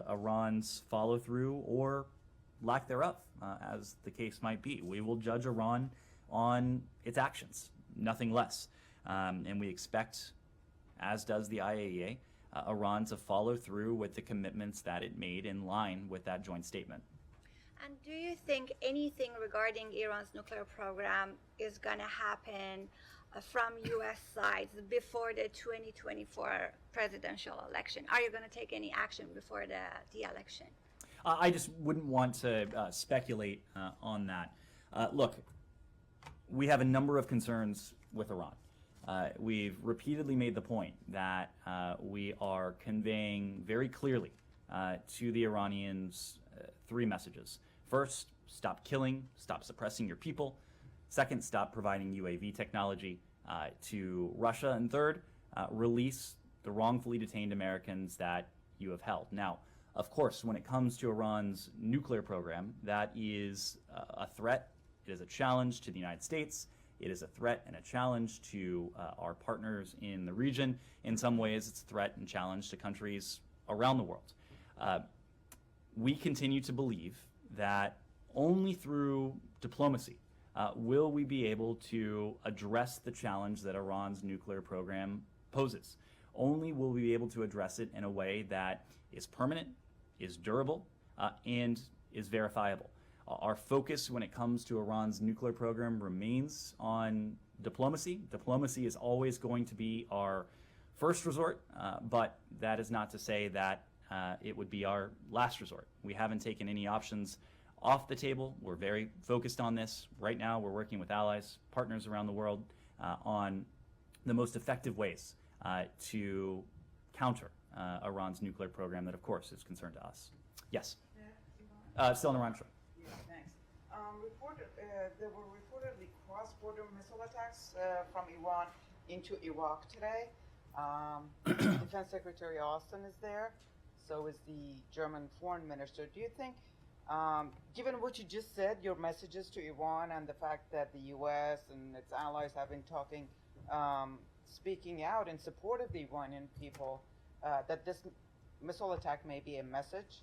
Iran's follow-through or lack thereof, as the case might be. We will judge Iran on its actions, nothing less. And we expect, as does the IAEA, Iran to follow through with the commitments that it made in line with that joint statement. And do you think anything regarding Iran's nuclear program is going to happen from U.S. sides before the 2024 presidential election? Are you going to take any action before the election? I just wouldn't want to speculate on that. Look, we have a number of concerns with Iran. We've repeatedly made the point that we are conveying very clearly to the Iranians three messages. First, stop killing, stop suppressing your people. Second, stop providing UAV technology to Russia. And third, release the wrongfully detained Americans that you have held. Now, of course, when it comes to Iran's nuclear program, that is a threat. It is a challenge to the United States It is a threat and a challenge to our partners in the region. In some ways, it's a threat and challenge to countries around the world. We continue to believe that only through diplomacy will we be able to address the challenge that Iran's nuclear program poses. Only will we be able to address it in a way that is permanent, is durable, and is verifiable. Our focus when it comes to Iran's nuclear program remains on diplomacy. Diplomacy is always going to be our first resort, but that is not to say that it would be our last resort. We haven't taken any options off the table. We're very focused on this. Right now, we're working with allies, partners around the world on the most effective ways to counter Iran's nuclear program that, of course, is concerned to us. Yes? Still on Iran, sure. Yeah, thanks. There were reportedly cross-border missile attacks from Iran into Iraq today. Defense Secretary Austin is there. So is the German foreign minister. Do you think, given what you just said, your messages to Iran and the fact that the U.S. and its allies have been talking, speaking out in support of the Iranian people, that this missile attack may be a message?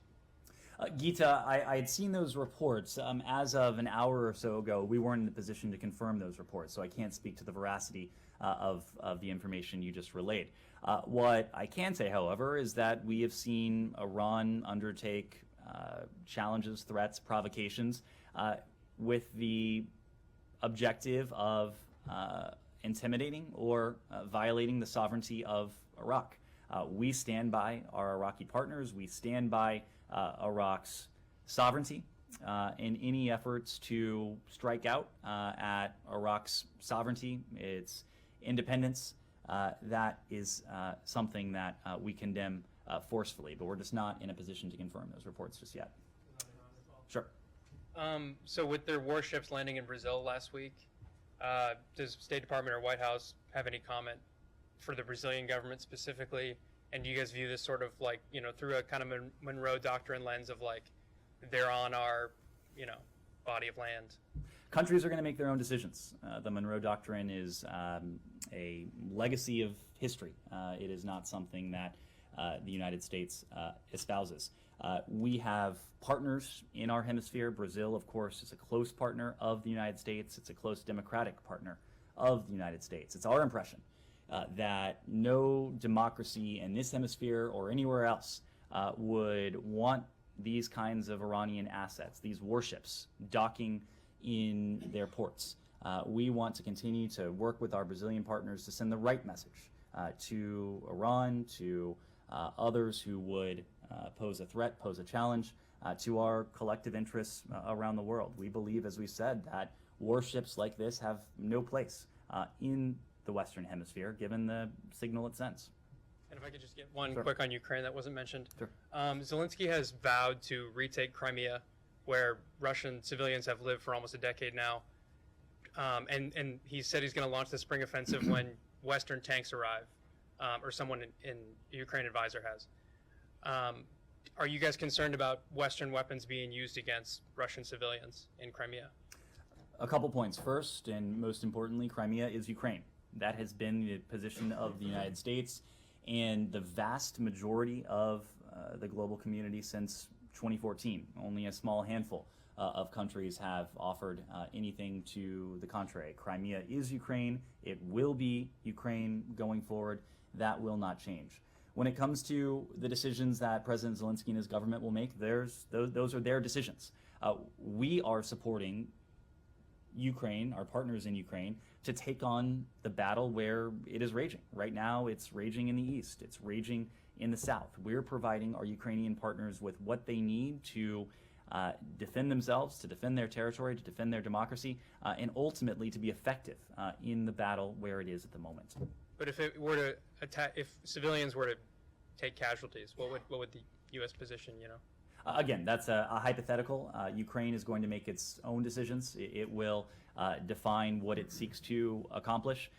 Gita, I had seen those reports. As of an hour or so ago, we weren't in the position to confirm those reports, so I can't speak to the veracity of the information you just relayed. What I can say, however, is that we have seen Iran undertake challenges, threats, provocations with the objective of intimidating or violating the sovereignty of Iraq. We stand by our Iraqi partners. We stand by Iraq's sovereignty in any efforts to strike out at Iraq's sovereignty, its independence. That is something that we condemn forcefully, but we're just not in a position to confirm those reports just yet. Sure. So with their warships landing in Brazil last week, does State Department or White House have any comment for the Brazilian government specifically? And do you guys view this sort of like, through a kind of Monroe Doctrine lens of like, they're on our, body of land? Countries are going to make their own decisions. The Monroe Doctrine is a legacy of history. It is not something that the United States espouses. We have partners in our hemisphere. Brazil, of course, is a close partner of the United States. It's a close democratic partner of the United States. It's our impression that no democracy in this hemisphere or anywhere else would want these kinds of Iranian assets, these warships, docking in their ports. We want to continue to work with our Brazilian partners to send the right message to Iran, to others who would pose a threat, pose a challenge to our collective interests around the world. We believe, as we said, that warships like this have no place in the Western Hemisphere, given the signal it sends. And if I could just get one Sure. quick on Ukraine that wasn't mentioned. Sure. Zelensky has vowed to retake Crimea, where Russian civilians have lived for almost a decade now. And he said he's going to launch the spring offensive when Western tanks arrive, or someone in Ukraine advisor has. Are you guys concerned about Western weapons being used against Russian civilians in Crimea? A couple points. First, and most importantly, Crimea is Ukraine. That has been the position of the United States and the vast majority of the global community since 2014. Only a small handful of countries have offered anything to the contrary. Crimea is Ukraine. It will be Ukraine going forward. That will not change. When it comes to the decisions that President Zelensky and his government will make, those are their decisions. We are supporting Ukraine, our partners in Ukraine, to take on the battle where it is raging. Right now, it's raging in the east. It's raging in the south. We're providing our Ukrainian partners with what they need to defend themselves, to defend their territory, to defend their democracy, and ultimately to be effective in the battle where it is at the moment. But if it were to attack, if civilians were to take casualties, what would the U.S. position, Again, that's a hypothetical. Ukraine is going to make its own decisions. It will define what it seeks to accomplish.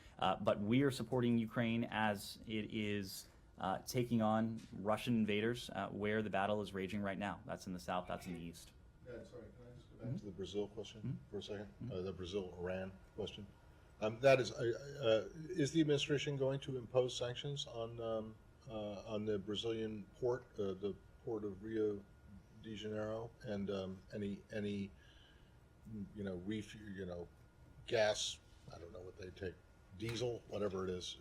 But we are supporting Ukraine as it is taking on Russian invaders where the battle is raging right now. That's in the south, that's in the east. Sorry, can I just go back to the Brazil question for a second? The Brazil-Iran question. That is the administration going to impose sanctions on the Brazilian port, the port of Rio de Janeiro, and any gas? I don't know what they take, diesel, whatever it is.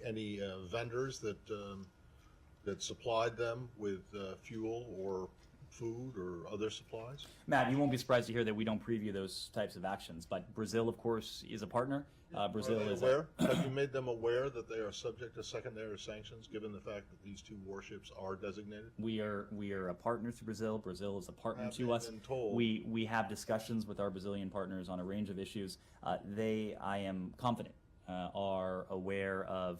Any vendors that supplied them with fuel or food or other supplies? Matt, you won't be surprised to hear that we don't preview those types of actions, but Brazil, of course, is a partner. Brazil Are they is aware? Have you made them aware that they are subject to secondary sanctions, given the fact that these two warships are designated? We are a partner to Brazil. Brazil is a partner Have to they us. been told? We have discussions with our Brazilian partners on a range of issues. They, I am confident, are aware of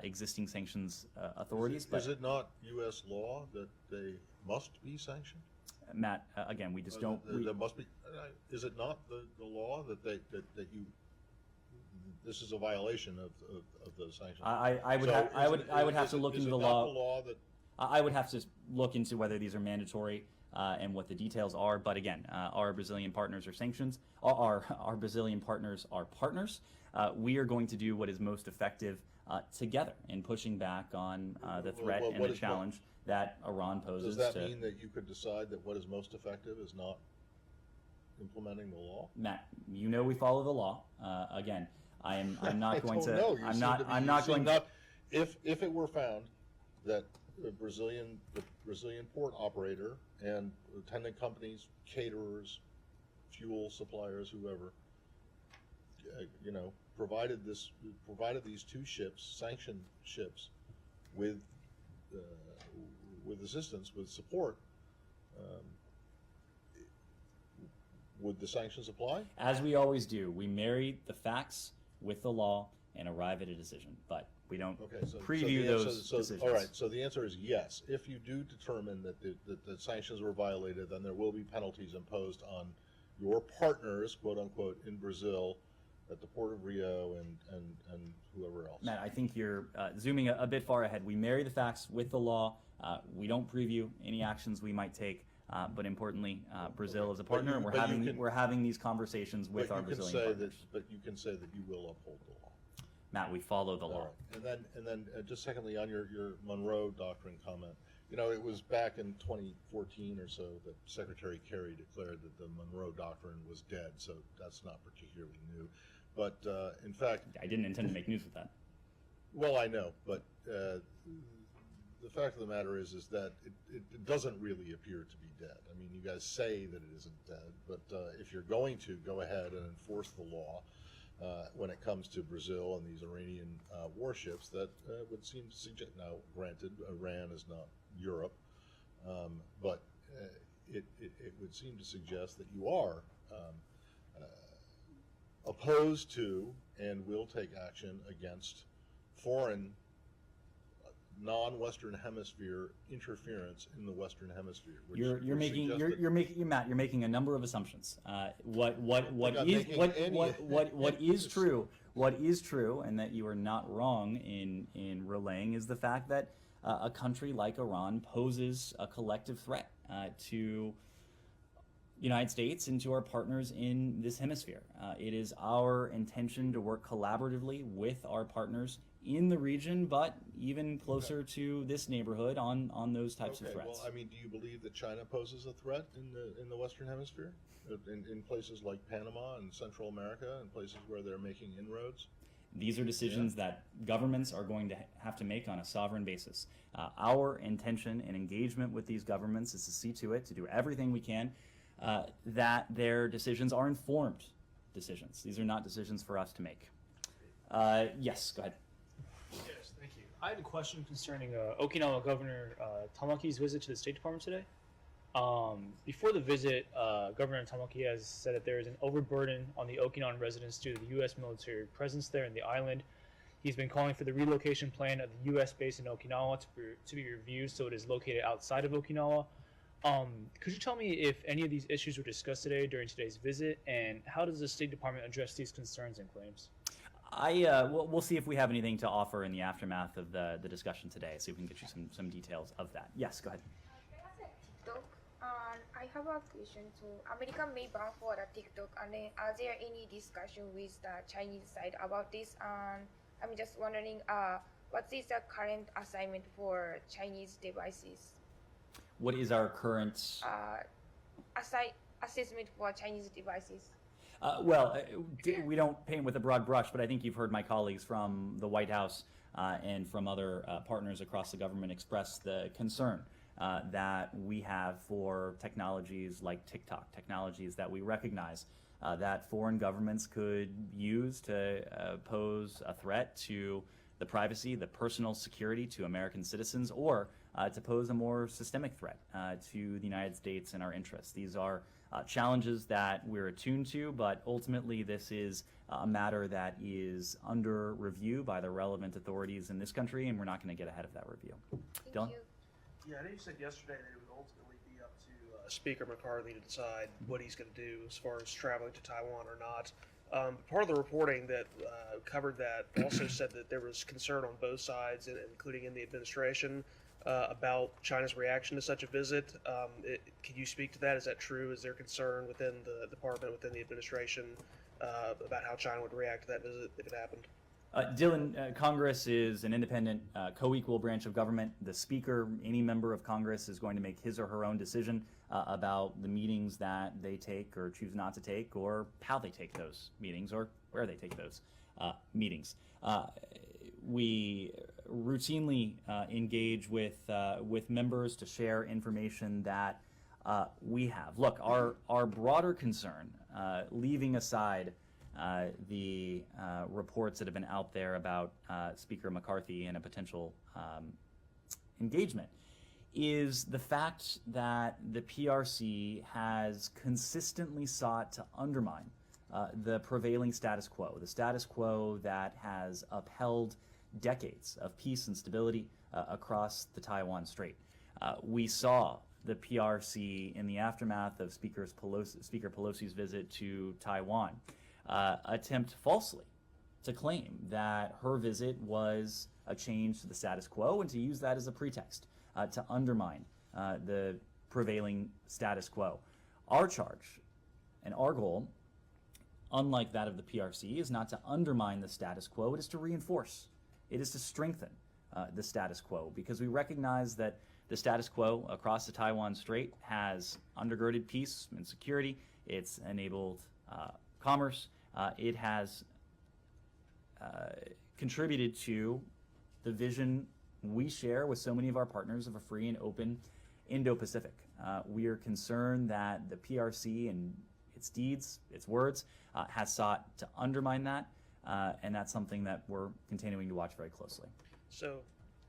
existing sanctions authorities. Is it not U.S. law that they must be sanctioned? Matt, again, we just don't. There must be. Is it not the law that you? This is a violation of the sanctions. I would have to look into the law. I would have to look into whether these are mandatory and what the details are. But again, our Brazilian partners are sanctions. Our Brazilian partners are partners. We are going to do what is most effective together in pushing back on the threat and the challenge that Iran poses. Does that mean that you could decide that what is most effective is not implementing the law? Matt, you know we follow the law. Again, I'm not going to. Know. I'm not going to. If it were found that the Brazilian port operator and attendant companies, caterers, fuel suppliers, whoever, provided these two ships, sanctioned ships, with assistance, with support, would the sanctions apply? As we always do, we marry the facts with the law and arrive at a decision, but we don't preview those decisions. All right, so the answer is yes. If you do determine that the sanctions were violated, then there will be penalties imposed on your partners, quote unquote, in Brazil, at the port of Rio and whoever else. Matt, I think you're zooming a bit far ahead. We marry the facts with the law. We don't preview any actions we might take. But importantly, Brazil is a partner, and we're having these conversations with our Brazilian partners. But you can say that you will uphold the law. Matt, we follow the law. Right. And then just secondly, on your Monroe Doctrine comment, it was back in 2014 or so that Secretary Kerry declared that the Monroe Doctrine was dead. So that's not particularly new. But in fact, I didn't intend to make news with that. Well, I know, but the fact of the matter is that it doesn't really appear to be dead. I mean, you guys say that it isn't dead, but if you're going to go ahead and enforce the law when it comes to Brazil and these Iranian warships, that would seem to suggest, now granted, Iran is not Europe, but it would seem to suggest that you are opposed to and will take action against foreign non-Western Hemisphere interference in the Western Hemisphere. You're making a number of assumptions. What is true, and that you are not wrong in relaying, is the fact that a country like Iran poses a collective threat to the United States and to our partners in this hemisphere. It is our intention to work collaboratively with our partners in the region, but even closer to this neighborhood on those types of threats. Well, I mean, do you believe that China poses a threat in the Western Hemisphere, in places like Panama and Central America, and places where they're making inroads? These are decisions that governments are going to have to make on a sovereign basis. Our intention and engagement with these governments is to see to it, to do everything we can, that their decisions are informed decisions. These are not decisions for us to make. Yes, go ahead. Yes, thank you. I had a question concerning Okinawa Governor Tamaki's visit to the State Department today. Before the visit, Governor Tamaki has said that there is an overburden on the Okinawan residents due to the U.S. military presence there in the island. He's been calling for the relocation plan of the U.S. base in Okinawa to be reviewed so it is located outside of Okinawa. Could you tell me if any of these issues were discussed today during today's visit, and how does the State Department address these concerns and claims? We'll see if we have anything to offer in the aftermath of the discussion today, so we can get you some details of that. Yes, go ahead. I asked a TikTok. I I have a question. So, America may ban for the TikTok, and then are there any discussion with the Chinese side about this? And I'm just wondering, what is the current assignment for Chinese devices? What is our current? Assessment for Chinese devices. We don't paint with a broad brush, but I think you've heard my colleagues from the White House and from other partners across the government express the concern that we have for technologies like TikTok, technologies that we recognize that foreign governments could use to pose a threat to the privacy, the personal security to American citizens, or to pose a more systemic threat to the United States and our interests. These are challenges that we're attuned to, but ultimately this is a matter that is under review by the relevant authorities in this country, and we're not going to get ahead of that review. Dylan? Yeah, I know you said yesterday that it would ultimately be up to Speaker McCarthy to decide what he's going to do as far as traveling to Taiwan or not. Part of the reporting that covered that also said that there was concern on both sides, including in the administration, about China's reaction to such a visit. Can you speak to that? Is that true? Is there concern within the department, within the administration, about how China would react to that visit if it happened? Dylan, Congress is an independent, co-equal branch of government. The Speaker, any member of Congress, is going to make his or her own decision about the meetings that they take or choose not to take, or how they take those meetings, or where they take those meetings. We routinely engage with members to share information that we have. Look, our broader concern, leaving aside the reports that have been out there about Speaker McCarthy and a potential engagement, is the fact that the PRC has consistently sought to undermine the prevailing status quo, the status quo that has upheld decades of peace and stability across the Taiwan Strait. We saw the PRC in the aftermath of Speaker Pelosi's visit to Taiwan attempt falsely to claim that her visit was a change to the status quo and to use that as a pretext to undermine the prevailing status quo. Our charge and our goal, unlike that of the PRC, is not to undermine the status quo, it is to reinforce. It is to strengthen the status quo, because we recognize that the status quo across the Taiwan Strait has undergirded peace and security. It's enabled commerce. It has contributed to the vision we share with so many of our partners of a free and open Indo-Pacific. We are concerned that the PRC and its deeds, its words, has sought to undermine that, and that's something that we're continuing to watch very closely. So,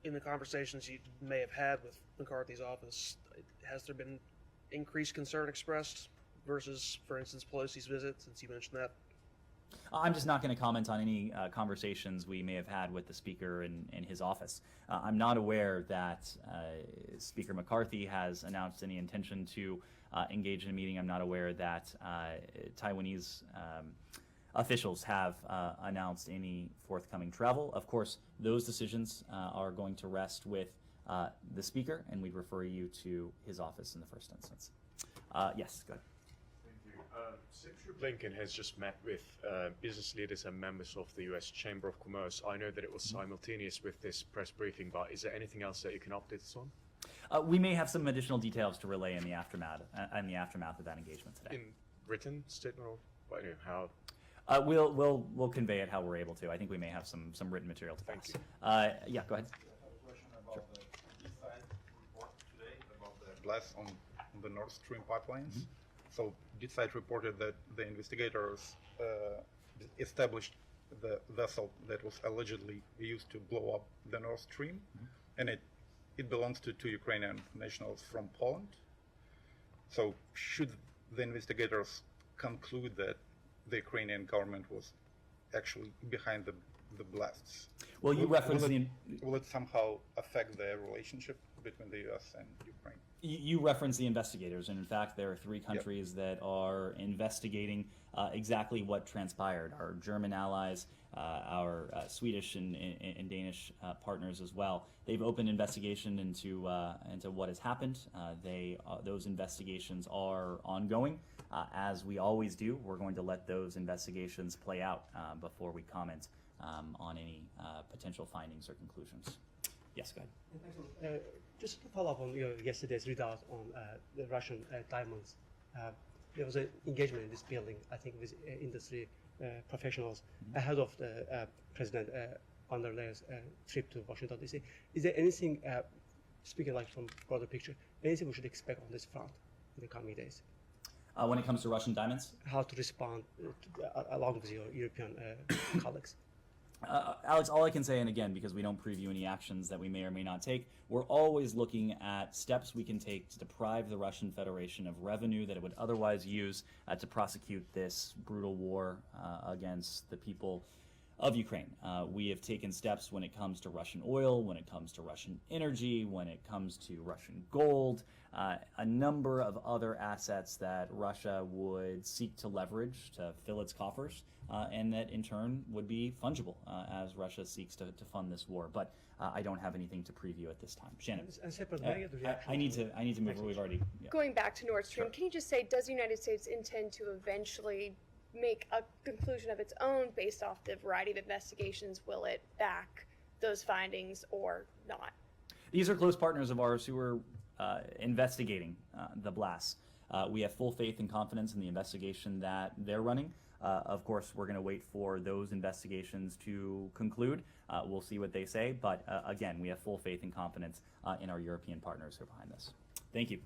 in the conversations you may have had with McCarthy's office, has there been increased concern expressed versus, for instance, Pelosi's visit, since you mentioned that? I'm just not going to comment on any conversations we may have had with the Speaker and his office. I'm not aware that Speaker McCarthy has announced any intention to engage in a meeting. I'm not aware that Taiwanese officials have announced any forthcoming travel. Of course, those decisions are going to rest with the Speaker, and we'd refer you to his office in the first instance. Yes, go ahead. Secretary Blinken has just met with business leaders and members of the U.S. Chamber of Commerce. I know that it was simultaneous with this press briefing, but is there anything else that you can update us on? We may have some additional details to relay in the aftermath of that engagement today. In written statement, or how? We'll convey it how we're able to. I think we may have some written material to pass. Thank you. Yeah, go ahead. I have a question about the East Side report today about the blast on the Nord Stream pipelines. So this site reported that the investigators established the vessel that was allegedly used to blow up the Nord Stream, and it belongs to two Ukrainian nationals from Poland. So should the investigators conclude that the Ukrainian government was actually behind the blasts? Well, you referenced will it somehow affect the relationship between the U.S. and Ukraine? You reference the investigators, and in fact, there are 3 countries that are investigating exactly what transpired. Our German allies, our Swedish and Danish partners as well. They've opened investigation into what has happened. Those investigations are ongoing. As we always do, we're going to let those investigations play out before we comment on any potential findings or conclusions. Yes, go ahead. Just to follow up on yesterday's readout on the Russian diamonds, there was an engagement in this building, I think, with industry professionals ahead of the President von der Leyen's trip to Washington, D.C. Is there anything, speaking like from broader picture, anything we should expect on this front in the coming days? When it comes to Russian diamonds? How to respond along with your European colleagues? Alex, all I can say, and again, because we don't preview any actions that we may or may not take, we're always looking at steps we can take to deprive the Russian Federation of revenue that it would otherwise use to prosecute this brutal war against the people of Ukraine. We have taken steps when it comes to Russian oil, when it comes to Russian energy, when it comes to Russian gold, a number of other assets that Russia would seek to leverage to fill its coffers, and that in turn would be fungible as Russia seeks to fund this war. But I don't have anything to preview at this time. Shannon, I need to move. We've already Going back to Nord Stream, can you just say, does the United States intend to eventually make a conclusion of its own based off the variety of investigations? Will it back those findings or not? These are close partners of ours who are investigating the blasts. We have full faith and confidence in the investigation that they're running. Of course, we're going to wait for those investigations to conclude. We'll see what they say, but again, we have full faith and confidence in our European partners who are behind this. Thank you.